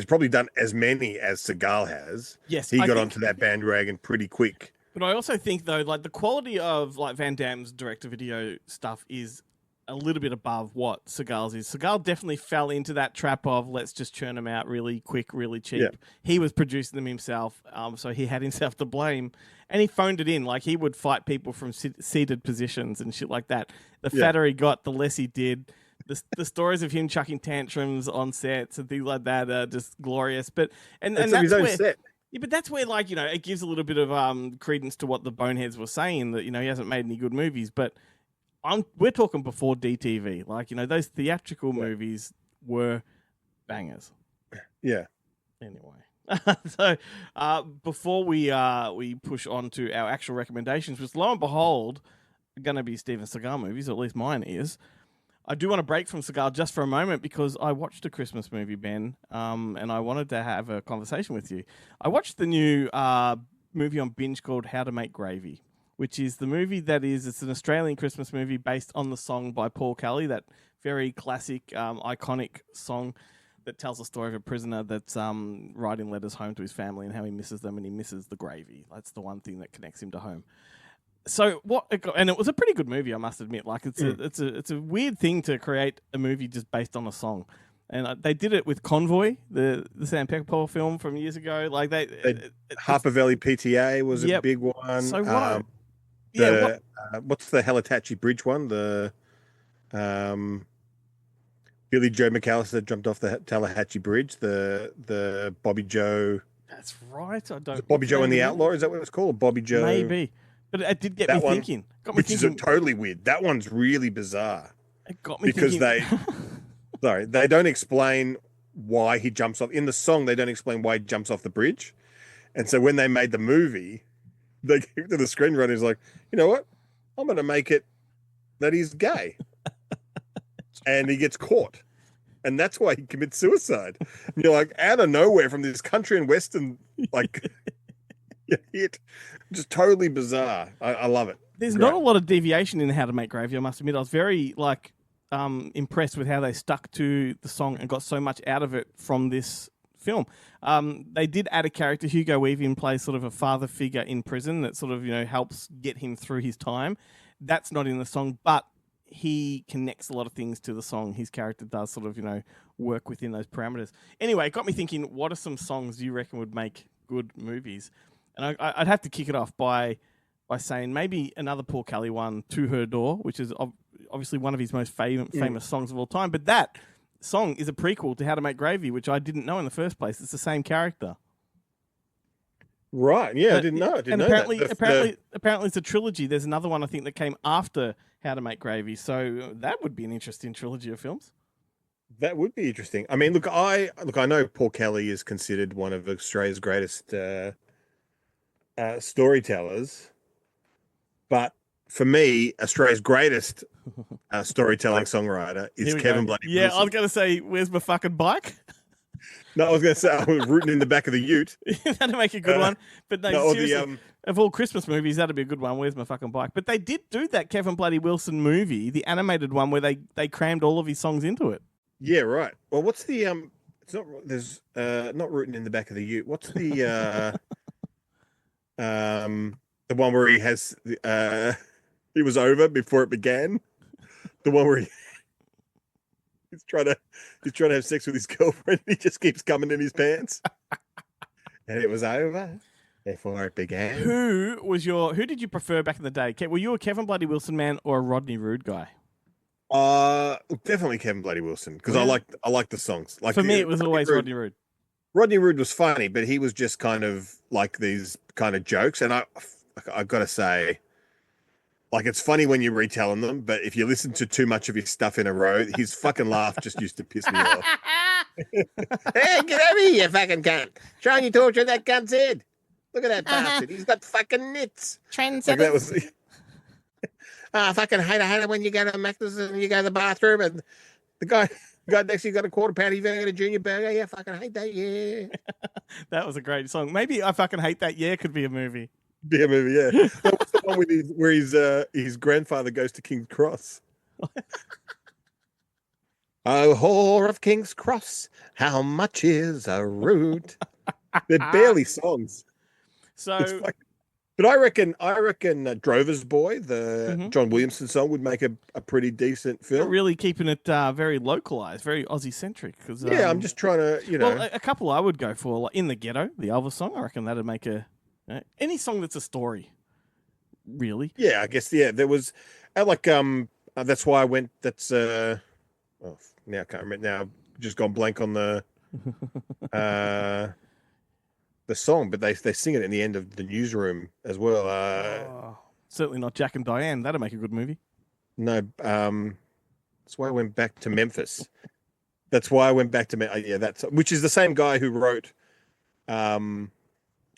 probably done as many as Seagal has. Yes, he got onto that bandwagon pretty quick. But I also think, though, like the quality of like Van Damme's direct-to-video stuff is a little bit above what Seagal's is. Seagal definitely fell into that trap of let's just churn them out really quick, really cheap. Yeah. He was producing them himself, so he had himself to blame. And he phoned it in. Like, he would fight people from seated positions and shit like that. The fatter he got, the less he did. The stories of him chucking tantrums on sets and things like that are just glorious. But and that's his own where, set. Yeah, but that's where, like, it gives a little bit of credence to what the Boneheads were saying, that, he hasn't made any good movies. But we're talking before DTV. Like, those theatrical movies were bangers. Yeah. Anyway. So, before we push on to our actual recommendations, which, lo and behold, are going to be Steven Seagal movies, or at least mine is, I do want to break from Seagal just for a moment because I watched a Christmas movie, Ben, and I wanted to have a conversation with you. I watched the new movie on Binge called How to Make Gravy, which is the movie it's an Australian Christmas movie based on the song by Paul Kelly, that very classic, iconic song that tells the story of a prisoner that's writing letters home to his family and how he misses them and he misses the gravy. That's the one thing that connects him to home. So and it was a pretty good movie, I must admit. Like it's a weird thing to create a movie just based on a song, and they did it with Convoy, the Sam Peckinpah film from years ago. Like Harper Valley PTA was a big one. So what's the Halitachi Bridge one? The Billy Joe McAllister jumped off the Tallahatchie Bridge. The Bobby Joe. That's right. I don't. Bobby Joe and the Outlaw. Is that what it's called? Bobby Joe. Maybe. But it did get me thinking. Which is totally weird. That one's really bizarre. It got me because thinking. they don't explain why he jumps off. In the song, they don't explain why he jumps off the bridge. And so when they made the movie, they gave to the screenwriter, like, you know what? I'm going to make it that he's gay. And he gets caught. And that's why he commits suicide. And you're like, out of nowhere from this country and western, like... hit. Just totally bizarre. I love it. There's not a lot of deviation in How to Make Gravy, I must admit. I was very impressed with how they stuck to the song and got so much out of it from this film. They did add a character. Hugo Weaving plays sort of a father figure in prison that sort of, helps get him through his time. That's not in the song, but he connects a lot of things to the song. His character does sort of, work within those parameters. Anyway, it got me thinking, what are some songs you reckon would make good movies? And I'd have to kick it off by saying maybe another Paul Kelly one, To Her Door, which is obviously one of his most famous songs of all time. But that song is a prequel to How to Make Gravy, which I didn't know in the first place. It's the same character. Right. Yeah, I didn't know. I didn't know apparently, that. apparently it's a trilogy. There's another one I think that came after How to Make Gravy. So that would be an interesting trilogy of films. That would be interesting. I mean, look, I know Paul Kelly is considered one of Australia's greatest storytellers, but for me, Australia's greatest storytelling songwriter is Kevin Bloody Yeah, Wilson. I was going to say, where's my fucking bike? No, I was going to say I was rooting in the back of the ute. That'd make a good one. But no, seriously, the, of all Christmas movies, that'd be a good one. Where's my fucking bike? But they did do that Kevin Bloody Wilson movie, the animated one, where they crammed all of his songs into it. Yeah, right. Well, what's the It's not. There's not rooting in the back of the ute. What's the the one where he has he was over before it began. The one where he's trying to have sex with his girlfriend. And he just keeps coming in his pants, and it was over before it began. Who did you prefer back in the day? Were you a Kevin Bloody Wilson man or a Rodney Rude guy? Definitely Kevin Bloody Wilson, because I like the songs. Like for me, it was always Rodney Rude. Rodney Rude was funny, but he was just kind of like these kind of jokes, and I've got to say, like, it's funny when you're retelling them, but if you listen to too much of his stuff in a row, his fucking laugh just used to piss me off. Hey, get over here, you fucking cunt! Trying to torture that cunt's head. Look at that bastard. He's got fucking nits. Trends. Like that was. I fucking hate it when you go to Macca's and you go to the bathroom and the guy next to you got a quarter pounder, you've got a junior burger. Yeah, fucking hate that. Yeah. That was a great song. Maybe I fucking hate that. Yeah, could be a movie. Be a movie, yeah. What's the one where his grandfather goes to King's Cross? Oh, whore of King's Cross, how much is a root? They're barely songs. So. But I reckon Drover's Boy, the John Williamson song, would make a pretty decent film. Really keeping it very localized, very Aussie-centric. Yeah, I'm just trying to, Well, a couple I would go for, like In the Ghetto, the Elvis song. I reckon that'd make any song that's a story, really. Yeah, I guess, yeah. There was, that's why I went, now I can't remember, now I've just gone blank on the song, but they sing it in the end of the Newsroom as well. Certainly not Jack and Diane. That'd make a good movie. No, that's why I went back to Memphis. That's why I went back to which is the same guy who wrote.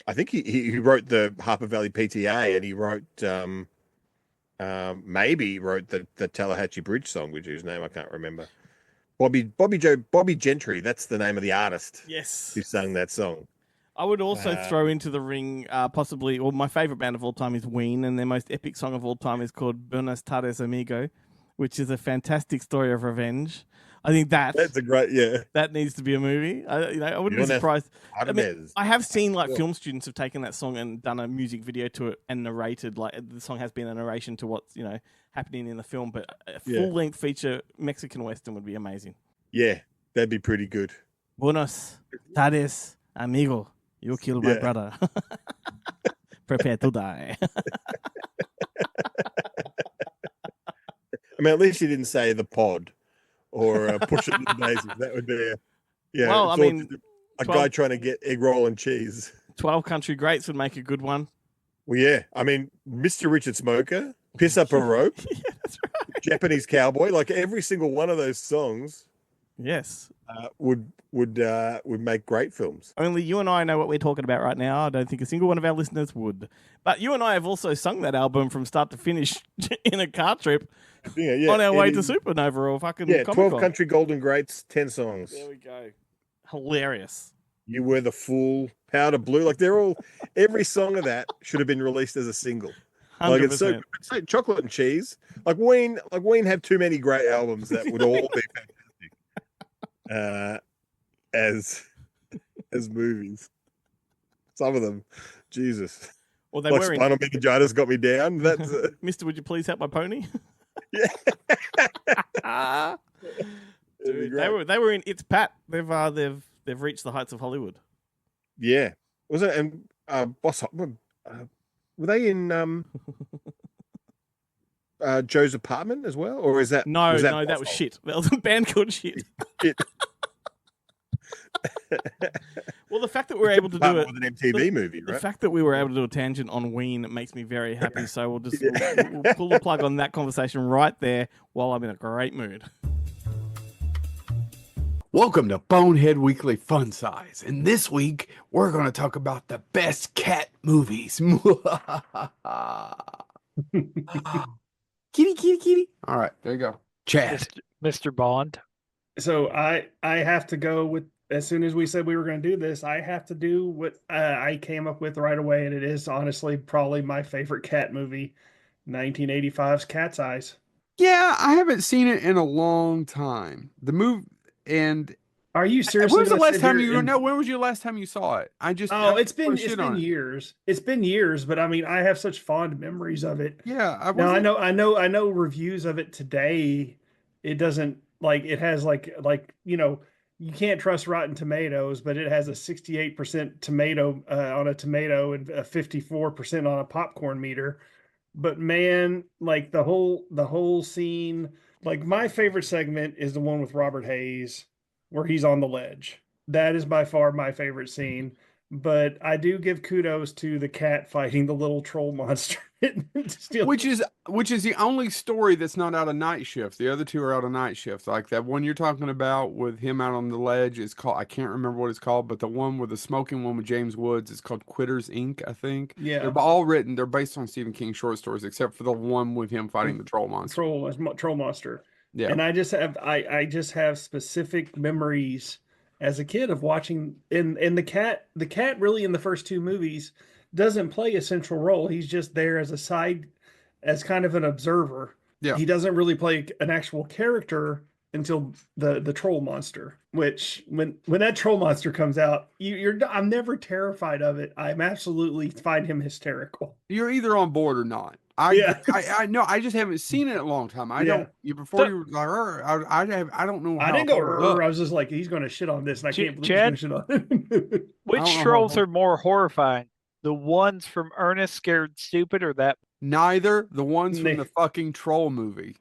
I think he wrote the Harper Valley PTA, and he wrote maybe wrote the Tallahatchie Bridge song, whose name I can't remember. Bobby Gentry. That's the name of the artist. Yes, who sang that song. I would also throw into the ring possibly, well, my favorite band of all time is Ween, and their most epic song of all time is called Buenas Tardes, Amigo, which is a fantastic story of revenge. I think that's a great, that needs to be a movie. I wouldn't be surprised. I have seen film students have taken that song and done a music video to it and narrated, like the song has been a narration to what's happening in the film. But a full length feature Mexican Western would be amazing. Yeah, that'd be pretty good. Buenas tardes, amigo. You killed my brother. Prepare to die. I mean, at least you didn't say the pod or push it in the daisies. That would be Well, I mean, guy trying to get egg roll and cheese. 12 Country Greats would make a good one. Well, yeah. I mean, Mr. Richard Smoker, Piss Up a Rope, that's right. Japanese Cowboy, like every single one of those songs. Yes. Would make great films. Only you and I know what we're talking about right now. I don't think a single one of our listeners would. But you and I have also sung that album from start to finish in a car trip on our way to Supernova or fucking Comic-Con. 12 Country Golden Greats, 10 songs. There we go. Hilarious. You Were the Fool, Powder Blue. Like every song of that should have been released as a single. 100%. Like it's so Chocolate and Cheese. Like Ween have too many great albums that would all be fantastic. as movies. Some of them, Jesus. Well, they Like were in Spinal Meningitis got me down. That's Mister, would you please help my pony? yeah. Dude, they were in It's Pat. They've reached the heights of Hollywood. Yeah. Was it? And were they in Joe's Apartment as well, or is that No, that Boss was Hog? shit. That was a band called Shit. Shit. Well, the fact that we're able to do it with an MTV movie, The right? fact that we were able to do a tangent on Ween makes me very happy. So we'll we'll pull the plug on that conversation right there while I'm in a great mood. Welcome to Bonehead Weekly Fun Size. And this week, we're going to talk about the best cat movies. Kitty, kitty, kitty. All right, there you go. Chad. Mr. Bond. So I have to go with, as soon as we said we were going to do this, I have to do what I came up with right away, and it is honestly probably my favorite cat movie, 1985's Cat's Eyes. Yeah, I haven't seen it in a long time. The movie, and are you seriously? When was the gonna last sit time here you? and- No, when was your last time you saw it? It's been years. It's been years, but I mean, I have such fond memories of it. Yeah, I know reviews of it today. It doesn't it has you can't trust Rotten Tomatoes, but it has a 68% tomato on a tomato and a 54% on a popcorn meter. But man, like the whole scene, like my favorite segment is the one with Robert Hayes where he's on the ledge. That is by far my favorite scene. But I do give kudos to the cat fighting the little troll monster. Which is the only story that's not out of Night Shift. The other two are out of Night Shift. Like that one you're talking about with him out on the ledge is called, I can't remember what it's called, but the one with the smoking one with James Woods is called Quitters Inc., I think. Yeah. They're based on Stephen King short stories, except for the one with him fighting the troll monster. Troll monster. Yeah. And I just have specific memories as a kid of watching and the cat really in the first two movies doesn't play a central role. He's just there as a side, as kind of an observer. Yeah. He doesn't really play an actual character until the troll monster, which when that troll monster comes out, I'm never terrified of it. I'm absolutely find him hysterical. You're either on board or not. I know. I just haven't seen it in a long time. I don't know. I didn't go. I was just like, he's going to shit on this, and I can't believe Chad, he's going to shit on it. Which trolls are more horrifying? The ones from Ernest Scared Stupid, or that? Neither. The ones from the fucking Trolls movie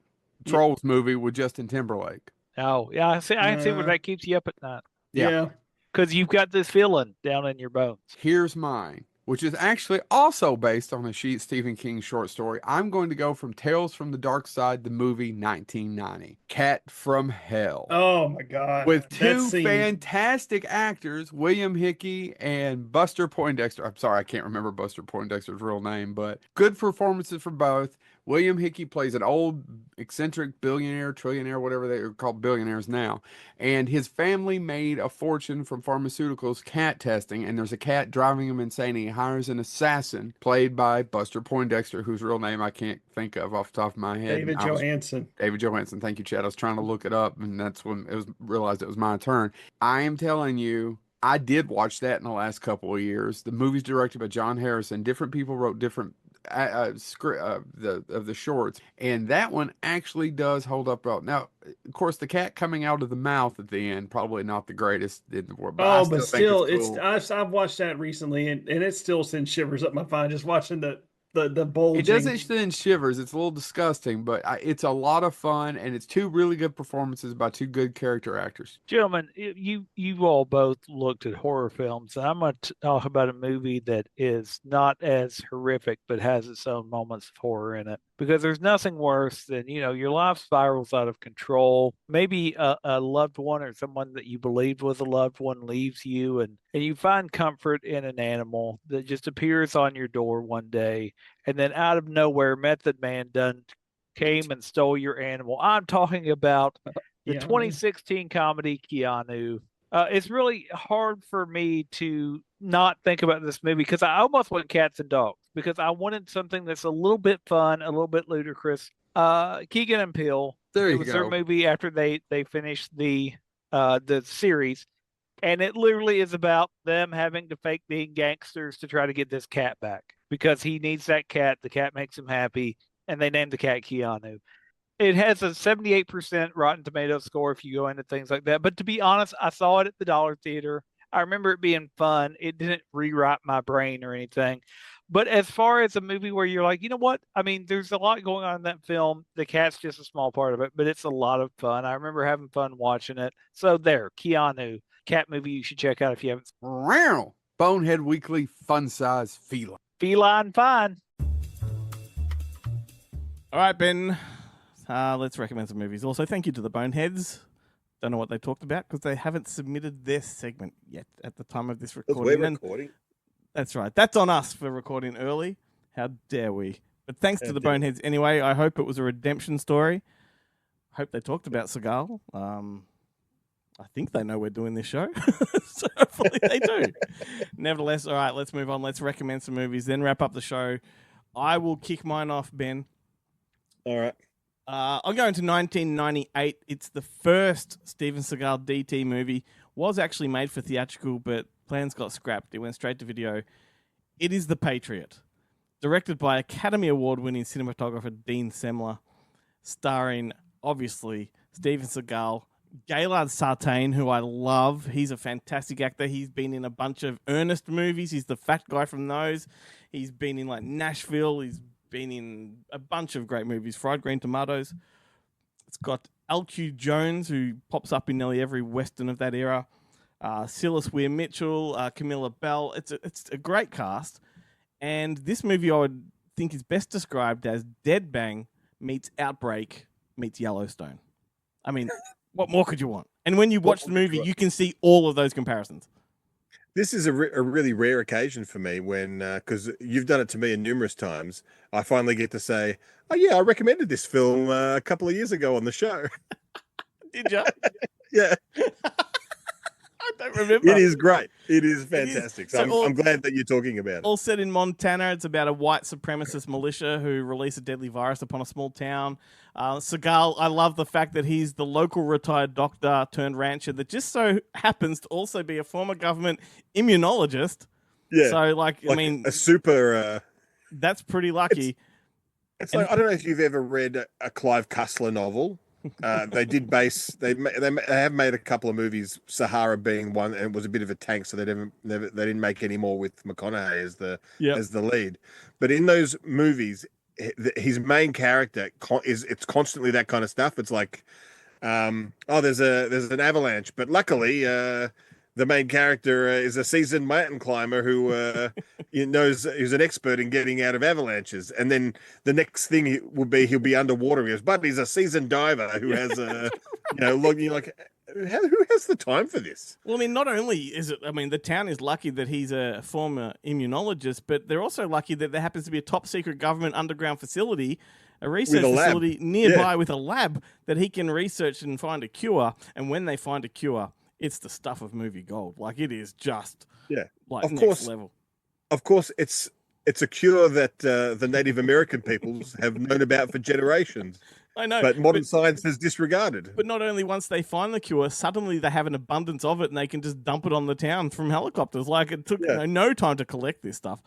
with Justin Timberlake. Oh, yeah. I see where that keeps you up at night. Yeah. Because you've got this feeling down in your bones. Here's mine, which is actually also based on a Stephen King short story. I'm going to go from Tales from the Dark Side, the movie 1990. Cat from Hell. Oh, my God. With two fantastic actors, William Hickey and Buster Poindexter. I'm sorry, I can't remember Buster Poindexter's real name, but good performances for both. William Hickey plays an old eccentric billionaire, trillionaire, whatever they are called, billionaires now. And his family made a fortune from pharmaceuticals cat testing. And there's a cat driving him insane. He hires an assassin played by Buster Poindexter, whose real name I can't think of off the top of my head. David Johansen. David Johansen. Thank you, Chad. I was trying to look it up, and that's when realized it was my turn. I am telling you, I did watch that in the last couple of years. The movie's directed by John Harrison. Different people wrote different script of the shorts, and that one actually does hold up well. Now, of course, the cat coming out of the mouth at the end, probably not the greatest in the world. But but still, I've watched that recently, and it still sends shivers up my spine just watching the bulging. It doesn't send shivers. It's a little disgusting, but it's a lot of fun, and it's two really good performances by two good character actors. Gentlemen, you all both looked at horror films, and I'm going to talk about a movie that is not as horrific, but has its own moments of horror in it. Because there's nothing worse than, your life spirals out of control. Maybe a loved one or someone that you believed was a loved one leaves you, and you find comfort in an animal that just appears on your door one day, and then out of nowhere, Method Man came and stole your animal. I'm talking about the 2016 comedy Keanu. It's really hard for me to not think about this movie because I almost went Cats and Dogs because I wanted something that's a little bit fun, a little bit ludicrous. Keegan and Peele. There you go. It was go. their movie after they finished the series. And it literally is about them having to fake being gangsters to try to get this cat back because he needs that cat. The cat makes him happy, and they named the cat Keanu. It has a 78% Rotten Tomato score if you go into things like that. But to be honest, I saw it at the Dollar Theater. I remember it being fun. It didn't rewrite my brain or anything. But as far as a movie where you're like, you know what? I mean, there's a lot going on in that film. The cat's just a small part of it, but it's a lot of fun. I remember having fun watching it. So there, Keanu, cat movie you should check out if you haven't. Wow. Bonehead Weekly, fun size feline. Feline fine. All right, Ben. Let's recommend some movies. Also, thank you to the Boneheads. Don't know what they talked about because they haven't submitted their segment yet at the time of this recording. We're recording. That's right. That's on us for recording early. How dare we? But thanks to the Boneheads anyway. I hope it was a redemption story. I hope they talked about Seagal. I think they know we're doing this show. So hopefully they do. Nevertheless, all right, let's move on. Let's recommend some movies, then wrap up the show. I will kick mine off, Ben. All right. I'll go into 1998. It's the first Steven Seagal DT movie. Was actually made for theatrical, but plans got scrapped. It went straight to video. It is The Patriot. Directed by Academy Award-winning cinematographer Dean Semler. Starring, obviously, Steven Seagal. Gaylord Sartain, who I love. He's a fantastic actor. He's been in a bunch of Ernest movies. He's the fat guy from those. He's been in, like, Nashville. He's been in a bunch of great movies. Fried Green Tomatoes. It's got L.Q. Jones, who pops up in nearly every Western of that era. Silas Weir Mitchell, Camilla Bell. It's a great cast. And this movie I would think is best described as Dead Bang meets Outbreak meets Yellowstone. I mean, what more could you want? And when you watch the movie, you can see all of those comparisons. This is a really rare occasion for me when, because you've done it to me numerous times, I finally get to say, oh yeah, I recommended this film a couple of years ago on the show. Did you? Yeah. I don't remember. It is great. It is fantastic. So I'm glad that you're talking about it. All set in Montana. It's about a white supremacist militia who release a deadly virus upon a small town. Seagal, I love the fact that he's the local retired doctor turned rancher that just so happens to also be a former government immunologist. Yeah. So, like I mean... a super... that's pretty lucky. It's like, I don't know if you've ever read a Clive Cussler novel. They have made a couple of movies, Sahara being one, and it was a bit of a tank, so they didn't make any more with McConaughey as the lead. But in those movies, his main character it's constantly that kind of stuff. It's like, there's an avalanche, but luckily the main character is a seasoned mountain climber who who's an expert in getting out of avalanches. And then the next thing will be he'll be underwater. He goes, but he's a seasoned diver who has a, you're like, who has the time for this? Well, I mean, not only is it, I mean, the town is lucky that he's a former immunologist, but they're also lucky that there happens to be a top secret government underground facility, a research facility nearby with a lab that he can research and find a cure. And when they find a cure, it's the stuff of movie gold. Like, it is just next level. Of course, it's a cure that the Native American peoples have known about for generations. I know. But modern science has disregarded. But not only once they find the cure, suddenly they have an abundance of it and they can just dump it on the town from helicopters. Like, it took no time to collect this stuff.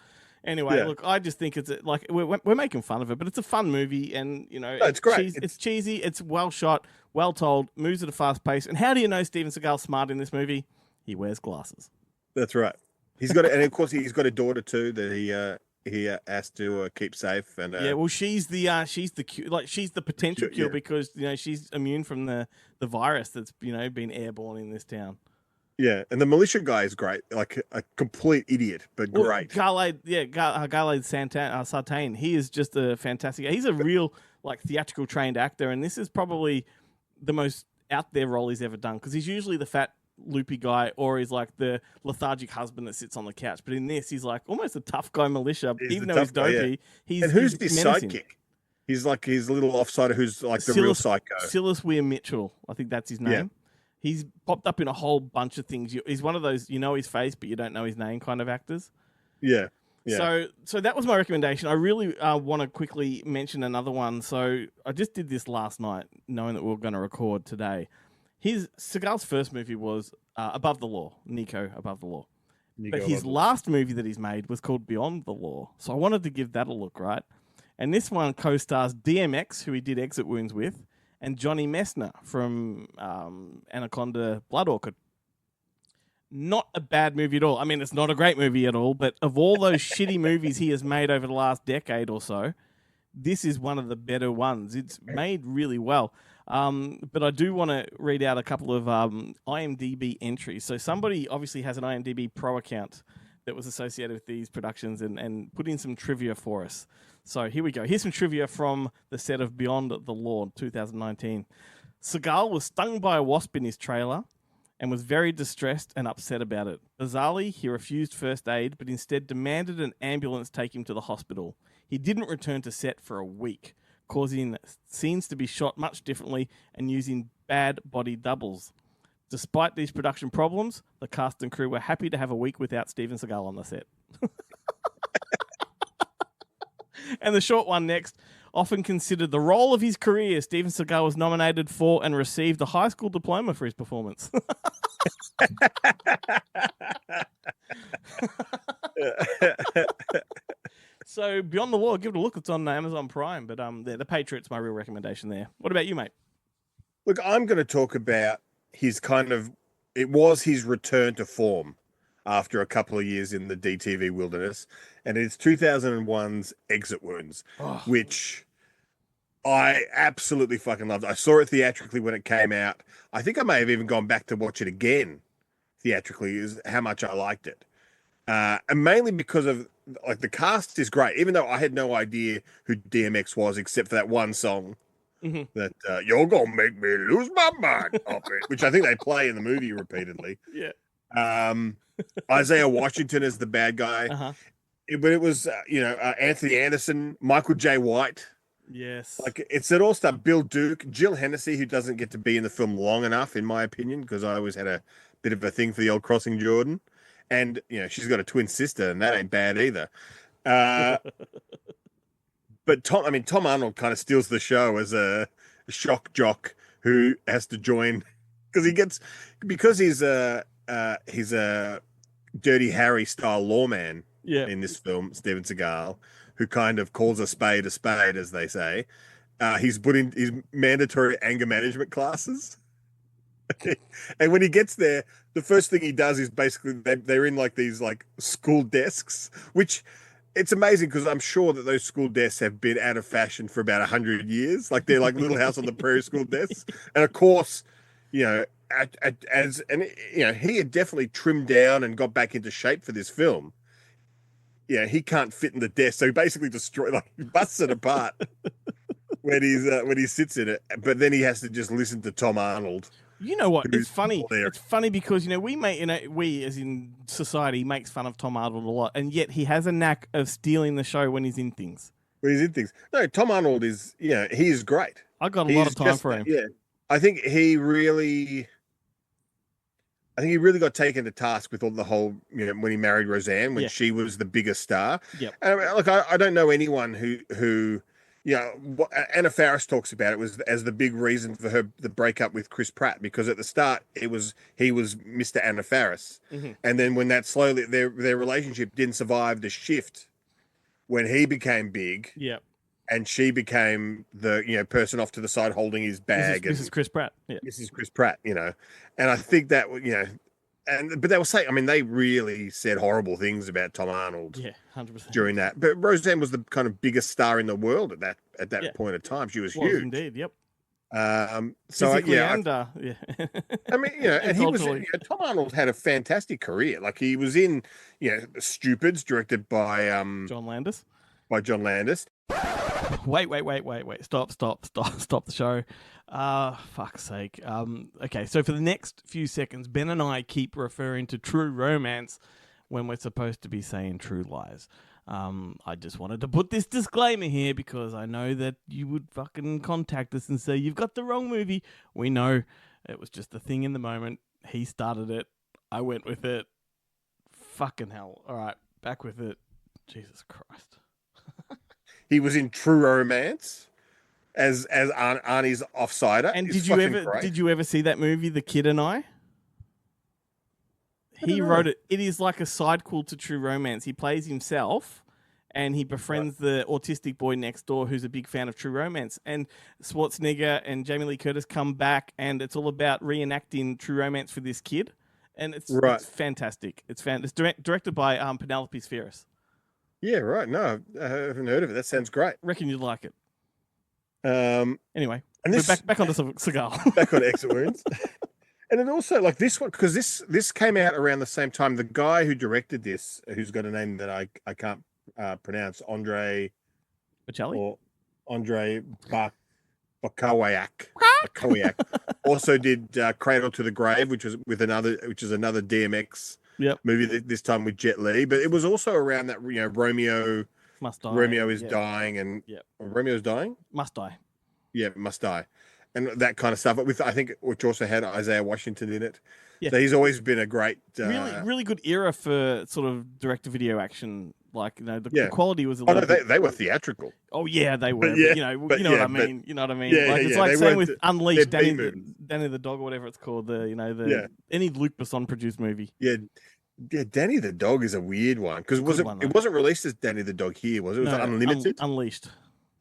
Anyway, look, I just think it's like we're making fun of it, but it's a fun movie, and it's great. It's cheesy, it's well shot, well told, moves at a fast pace. And how do you know Steven Seagal's smart in this movie? He wears glasses. That's right. He's got, and of course he's got a daughter too that he has to keep safe. And well, she's the cure, like she's the potential cure because she's immune from the virus that's been airborne in this town. Yeah, and the militia guy is great, like a complete idiot, but great. Gaylord Sartain, he is just a fantastic. He's a real theatrical trained actor, and this is probably the most out there role he's ever done because he's usually the fat loopy guy, or he's like the lethargic husband that sits on the couch. But in this, he's like almost a tough guy militia, even though he's dopey. And who's this sidekick? He's like his little offsider who's like the real psycho. Silas Weir Mitchell, I think that's his name. Yeah. He's popped up in a whole bunch of things. He's one of those, his face, but you don't know his name kind of actors. Yeah. So that was my recommendation. I really want to quickly mention another one. So I just did this last night, knowing that we were going to record today. Seagal's first movie was Above the Law. Nico Above the Law. Nico But his Above the Law. last movie that he's made was called Beyond the Law. So I wanted to give that a look, right? And this one co-stars DMX, who he did Exit Wounds with, and Johnny Messner from Anaconda Blood Orchid. Not a bad movie at all. I mean, it's not a great movie at all, but of all those shitty movies he has made over the last decade or so, this is one of the better ones. It's made really well. But I do want to read out a couple of IMDb entries. So somebody obviously has an IMDb Pro account that was associated with these productions and put in some trivia for us. So here we go. Here's some trivia from the set of Beyond the Law 2019. Seagal was stung by a wasp in his trailer and was very distressed and upset about it. Bizarrely, he refused first aid, but instead demanded an ambulance take him to the hospital. He didn't return to set for a week, causing scenes to be shot much differently and using bad body doubles. Despite these production problems, the cast and crew were happy to have a week without Steven Seagal on the set. And the short one next. Often considered the role of his career, Steven Seagal was nominated for and received a high school diploma for his performance. So Beyond the Law, give it a look. It's on Amazon Prime, but The Patriot's my real recommendation there. What about you, mate? Look, I'm going to talk about his it was his return to form after a couple of years in the DTV wilderness, and it's 2001's Exit Wounds, which I absolutely fucking loved. I saw it theatrically when it came out. I think I may have even gone back to watch it again theatrically, is how much I liked it. And mainly because of, like, the cast is great, even though I had no idea who DMX was except for that one song. Mm-hmm. That you're gonna make me lose my mind, which I think they play in the movie repeatedly. Yeah. Isaiah Washington is the bad guy, but it was Anthony Anderson, Michael J. White. Yes, like it's an all-star. Bill Duke, Jill Hennessy, who doesn't get to be in the film long enough, in my opinion, because I always had a bit of a thing for the old Crossing Jordan, and she's got a twin sister, and that ain't bad either. But Tom Arnold kind of steals the show as a shock jock who has to join because he's a Dirty Harry style lawman in this film, Steven Seagal, who kind of calls a spade, as they say. He's put in his mandatory anger management classes. And when he gets there, the first thing he does is basically they're in like these like school desks, which it's amazing because I'm sure that those school desks have been out of fashion for about 100 years. Like they're like Little House on the Prairie school desks. And of course, he had definitely trimmed down and got back into shape for this film. Yeah, he can't fit in the desk, so he basically he busts it apart when he sits in it. But then he has to just listen to Tom Arnold. You know what? It's funny. It's funny because we as in society makes fun of Tom Arnold a lot, and yet he has a knack of stealing the show when he's in things. No, Tom Arnold is he is great. I got a lot of time for him. Yeah, I think he really got taken to task with all the whole when he married Roseanne when she was the biggest star. Yep. And I don't know anyone who Anna Faris talks about it was as the big reason for the breakup with Chris Pratt, because at the start he was Mr. Anna Faris, and then when that slowly their relationship didn't survive the shift when he became big, and she became the person off to the side holding his bag. Mrs. Chris Pratt, Mrs. Chris Pratt, and I think that but they were saying, they really said horrible things about Tom Arnold. Yeah, 100% during that. But Roseanne was the kind of biggest star in the world at that point of time. She was huge, indeed. Yep. And he was Tom Arnold had a fantastic career. Like he was in Stupids, directed by John Landis. John Landis. Wait. Stop the show. Fuck's sake. Okay, so for the next few seconds, Ben and I keep referring to True Romance when we're supposed to be saying True Lies. I just wanted to put this disclaimer here because I know that you would fucking contact us and say, you've got the wrong movie. We know it was just the thing in the moment. He started it. I went with it. Fucking hell. All right, back with it. Jesus Christ. He was in True Romance as Arnie's offsider. And did you ever see that movie, The Kid and I? He wrote it. It is like a sidequel to True Romance. He plays himself, and he befriends the autistic boy next door who's a big fan of True Romance. And Schwarzenegger and Jamie Lee Curtis come back, and it's all about reenacting True Romance for this kid. And it's fantastic. It's directed by Penelope Spheris. Yeah, right. No, I haven't heard of it. That sounds great. Reckon you'd like it. Anyway, and this back onto Seagal. Back on Exit Wounds. And then also like this one, because this came out around the same time. The guy who directed this, who's got a name that I can't pronounce, Andre Bocelli or Andre Bakawayak, also did Cradle to the Grave, which is another DMX movie. This time with Jet Li, but it was also around that Romeo Must Die. Romeo is dying, and Romeo's dying. Must Die. Yeah, Must Die, and that kind of stuff. With which also had Isaiah Washington in it. Yeah. So he's always been a great, really good era for sort of direct-to-video action. Like the quality was. They were theatrical. Oh yeah, they were. Yeah, but you know what I mean. You know what I mean. It's like same with Unleashed, Danny the Dog, or whatever it's called. Any Luc Besson produced movie. Yeah, Danny the Dog is a weird one because it wasn't released as Danny the Dog here, was it? It was Unlimited,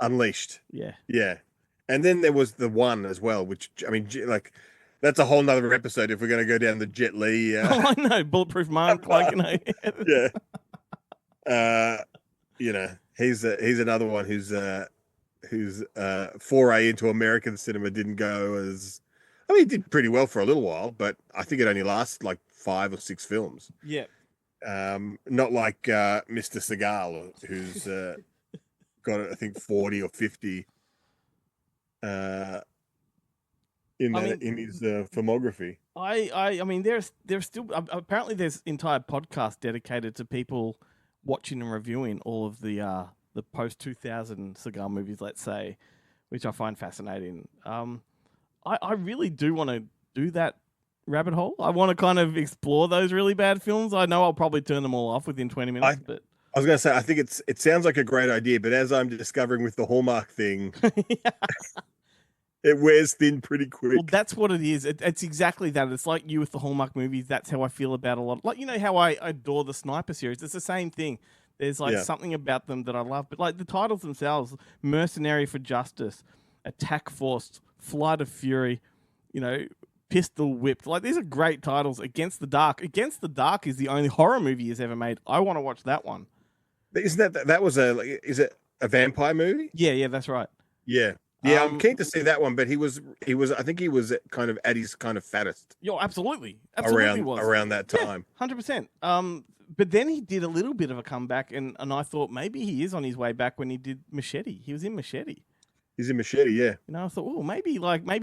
Unleashed. Yeah. And then there was the one as well, which I mean, like that's a whole nother episode if we're going to go down the Jet Li. Oh, I know, Bulletproof Monk, yeah. He's another one whose foray into American cinema didn't go as. I mean, he did pretty well for a little while, but I think it only lasted like 5 or 6 films. Yeah. Not like Mr. Seagal, who's got I think 40 or 50 in his filmography. I mean, there's still apparently there's entire podcasts dedicated to people watching and reviewing all of the post 2000 Seagal movies, let's say, which I find fascinating. I really do want to do that rabbit hole. I want to kind of explore those really bad films. I know I'll probably turn them all off within 20 minutes, but I was going to say I think it sounds like a great idea, but as I'm discovering with the Hallmark thing, it wears thin pretty quick. Well, that's what it is. It's exactly that. It's like you with the Hallmark movies. That's how I feel about a lot. Like, you know how I adore the Sniper series. It's the same thing. There's something about them that I love. But like the titles themselves, Mercenary for Justice, Attack Force, Flight of Fury, Pistol Whipped. Like, these are great titles. Against the Dark. Against the Dark is the only horror movie he's ever made. I want to watch that one. Isn't that was is it a vampire movie? Yeah, that's right. Yeah. Yeah, I'm keen to see that one, but he was I think he was kind of at his kind of fattest. Yo, absolutely around that time. 100%. But then he did a little bit of a comeback, and I thought maybe he is on his way back when he did Machete. He was in Machete. He's in Machete, yeah. I thought, oh, maybe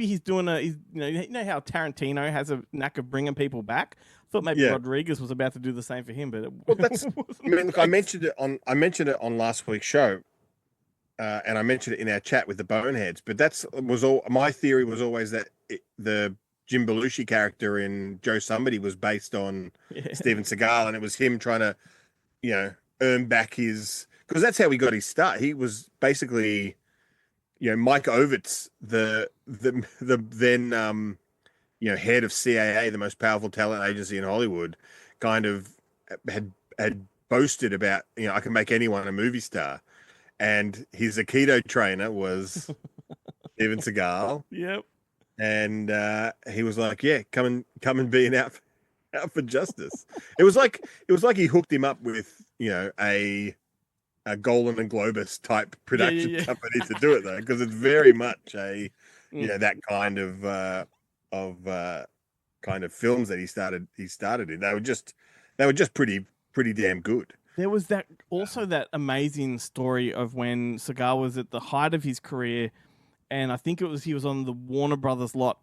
he's doing you know how Tarantino has a knack of bringing people back. I thought maybe Rodriguez was about to do the same for him, but I mentioned it on last week's show. And I mentioned it in our chat with the Boneheads, but my theory was always that the Jim Belushi character in Joe Somebody was based on Steven Seagal, and it was him trying to, earn back because that's how he got his start. He was basically, Mike Ovitz, the then head of CAA, the most powerful talent agency in Hollywood, kind of had boasted about, I can make anyone a movie star. And his Aikido trainer was Steven Seagal. Yep. And he was like, "Yeah, come and be an out for justice." It was like he hooked him up with a Golan and Globus type production company to do it though, because it's very much a that kind of films that he started in. They were just pretty damn good. There was that amazing story of when Seagal was at the height of his career, and I think he was on the Warner Brothers lot.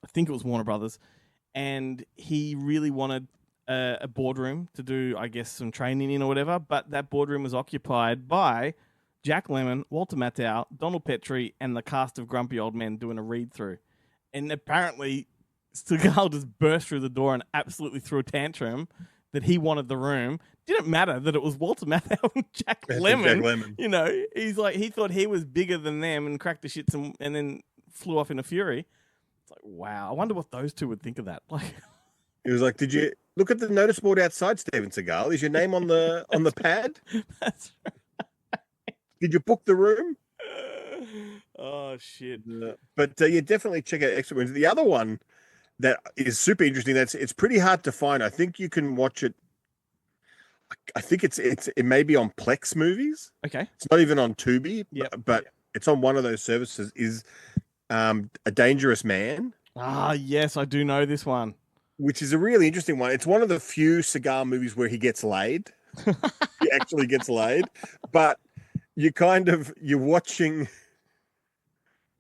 I think it was Warner Brothers, and he really wanted a boardroom to do, I guess, some training in or whatever. But that boardroom was occupied by Jack Lemmon, Walter Matthau, Donald Petrie, and the cast of Grumpy Old Men doing a read through. And apparently, Seagal just burst through the door and absolutely threw a tantrum that he wanted the room. Didn't matter that it was Walter Matthau and Jack Lemmon. He's like, he thought he was bigger than them and cracked the shits and then flew off in a fury. It's like, wow. I wonder what those two would think of that. Like, He was like, "Did you look at the notice board outside, Steven Seagal? Is your name on the pad? That's Did you book the room?" Oh shit! But yeah, definitely check out Extra Wounds. The other one that is super interesting. It's pretty hard to find. I think you can watch it. I think it may be on Plex Movies. Okay, it's not even on Tubi. Yep. But it's on one of those services. Is A Dangerous Man? Ah, yes, I do know this one. Which is a really interesting one. It's one of the few Seagal movies where he gets laid. He actually gets laid, but you're watching.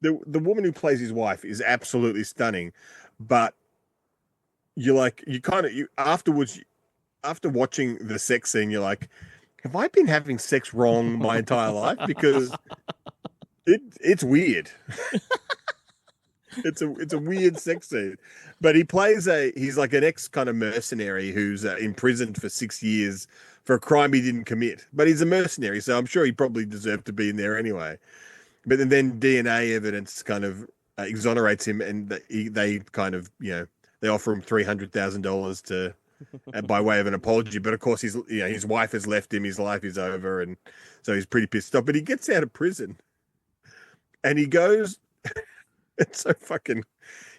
The woman who plays his wife is absolutely stunning, but afterwards, after watching the sex scene, you're like, have I been having sex wrong my entire life? Because it's weird. It's a weird sex scene, but he's like an ex kind of mercenary who's imprisoned for 6 years for a crime he didn't commit, but he's a mercenary, so I'm sure he probably deserved to be in there anyway. But then DNA evidence kind of exonerates him, and they kind of, they offer him $300,000 to by way of an apology. But of course, his wife has left him, his life is over, and so he's pretty pissed off. But he gets out of prison, and he goes. It's so fucking.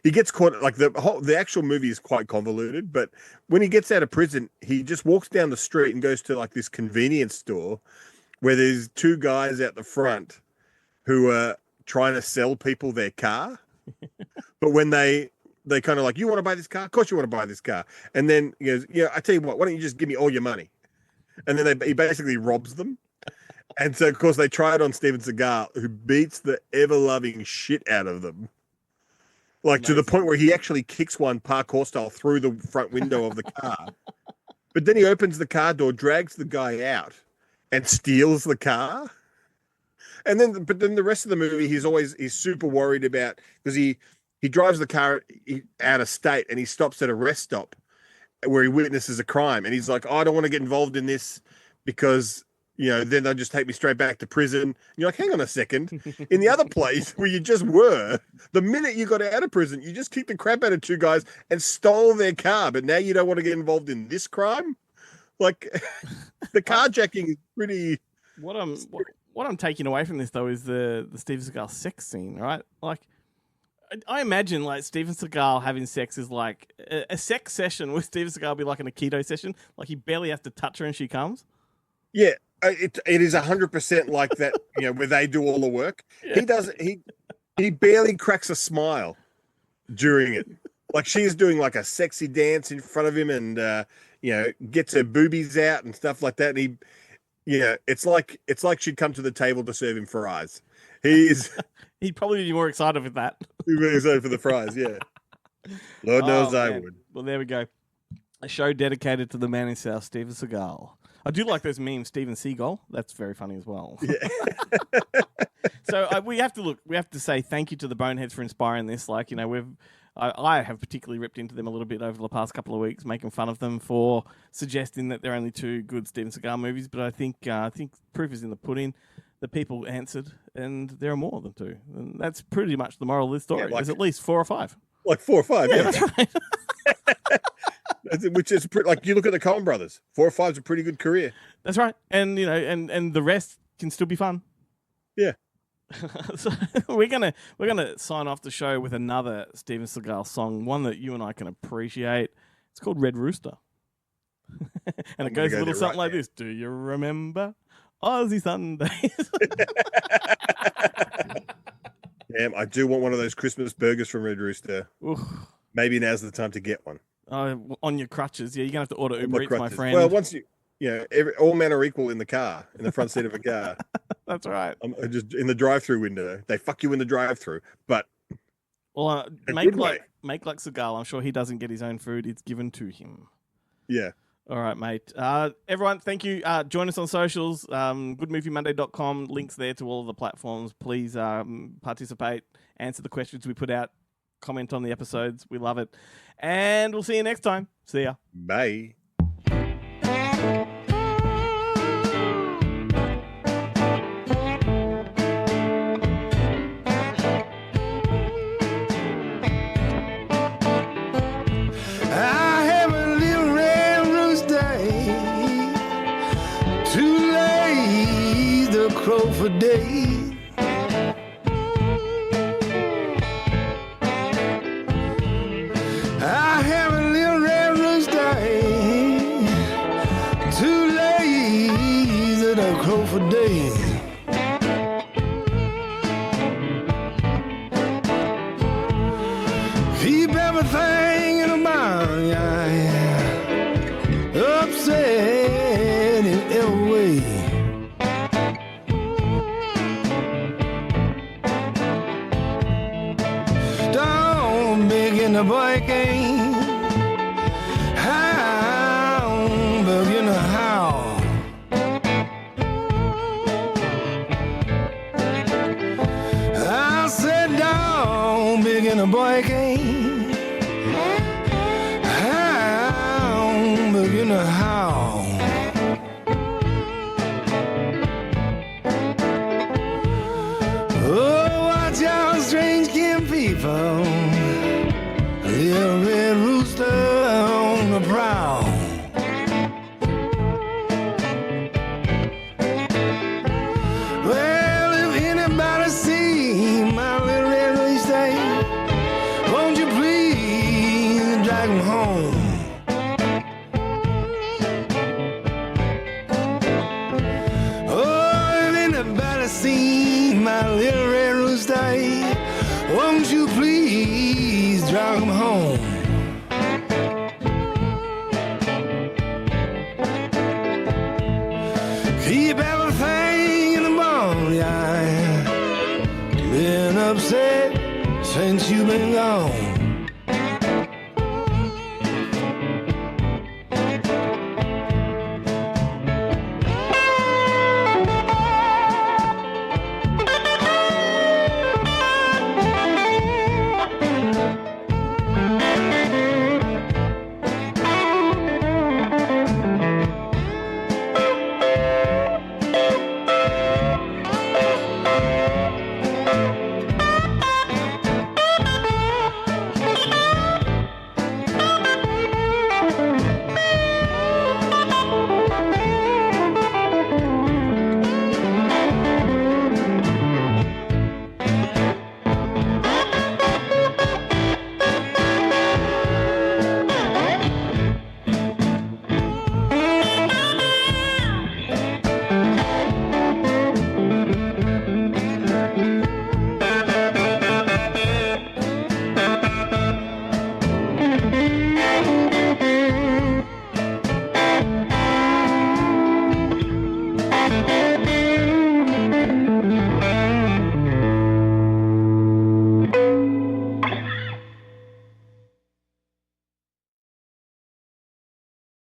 He gets caught. Like the actual movie is quite convoluted, but when he gets out of prison, he just walks down the street and goes to like this convenience store where there's two guys out the front who are trying to sell people their car. But when they kind of like, you want to buy this car? Of course you want to buy this car. And then he goes, yeah, I tell you what, why don't you just give me all your money? And then he basically robs them. And so, of course, they try it on Steven Seagal, who beats the ever-loving shit out of them. Like, to the point where he actually kicks one parkour style through the front window of the car. But then he opens the car door, drags the guy out, and steals the car. And then, but then the rest of the movie, he's super worried about, because he drives the car out of state and he stops at a rest stop where he witnesses a crime. And he's like, oh, I don't want to get involved in this because, then they'll just take me straight back to prison. And you're like, hang on a second. In the other place where you just were, the minute you got out of prison, you just kicked the crap out of two guys and stole their car. But now you don't want to get involved in this crime? Like, the carjacking is pretty... What I'm taking away from this, though, is the Steven Seagal sex scene, right? Like, I imagine, like, Steven Seagal having sex is like a sex session with Steven Seagal be like an Aikido session. Like, he barely has to touch her and she comes. Yeah, it is 100% like that, where they do all the work. Yeah. He barely cracks a smile during it. Like, she's doing like a sexy dance in front of him and, gets her boobies out and stuff like that. And he... Yeah, it's like she'd come to the table to serve him fries. He'd probably be more excited with that. He'd be excited for the fries, yeah. Lord knows I would. Well, there we go. A show dedicated to the man himself, Steven Seagal. I do like those memes, Steven Seagal. That's very funny as well. Yeah. So we have to say thank you to the Boneheads for inspiring this. Like, I have particularly ripped into them a little bit over the past couple of weeks, making fun of them for suggesting that there are only two good Steven Seagal movies. But I think proof is in the pudding. The people answered, and there are more than two. And that's pretty much the moral of this story. Yeah, There's at least 4 or 5. Like 4 or 5, yeah. That's right. Which is like, you look at the Coen brothers. 4 or 5 is a pretty good career. That's right. And and the rest can still be fun. Yeah. So we're gonna sign off the show with another Steven Seagal song, one that you and I can appreciate. It's called Red Rooster, and it goes a little something like this: do you remember Aussie Sundays? Damn, I do want one of those Christmas burgers from Red Rooster. Oof. Maybe now's the time to get one. On your crutches, yeah. You're gonna have to order Uber Eats, my friend. Well, once all men are equal in the car, in the front seat of a car. That's right. Just in the drive-through window. They fuck you in the drive-through, but make like Seagal. I'm sure he doesn't get his own food; it's given to him. Yeah. All right, mate. Everyone, thank you. Join us on socials. Goodmoviemonday.com. Links there to all of the platforms. Please participate. Answer the questions we put out. Comment on the episodes. We love it, and we'll see you next time. See ya. Bye. I for days. I have a little red rooster, too lazy to crow for days. Keep everything in a barnyard, upset in every way. Don't begin to barking, hound begin to howl. I said, don't begin to barking, hound begin to howl. Oh, watch out, strange kin people, a little red rooster on the prowl. Well, if anybody see my little red rooster, won't you please drag him home? Oh, if anybody see my little red rooster, won't you please drag him home? Keep everything in the barnyard. Been upset since you've been gone.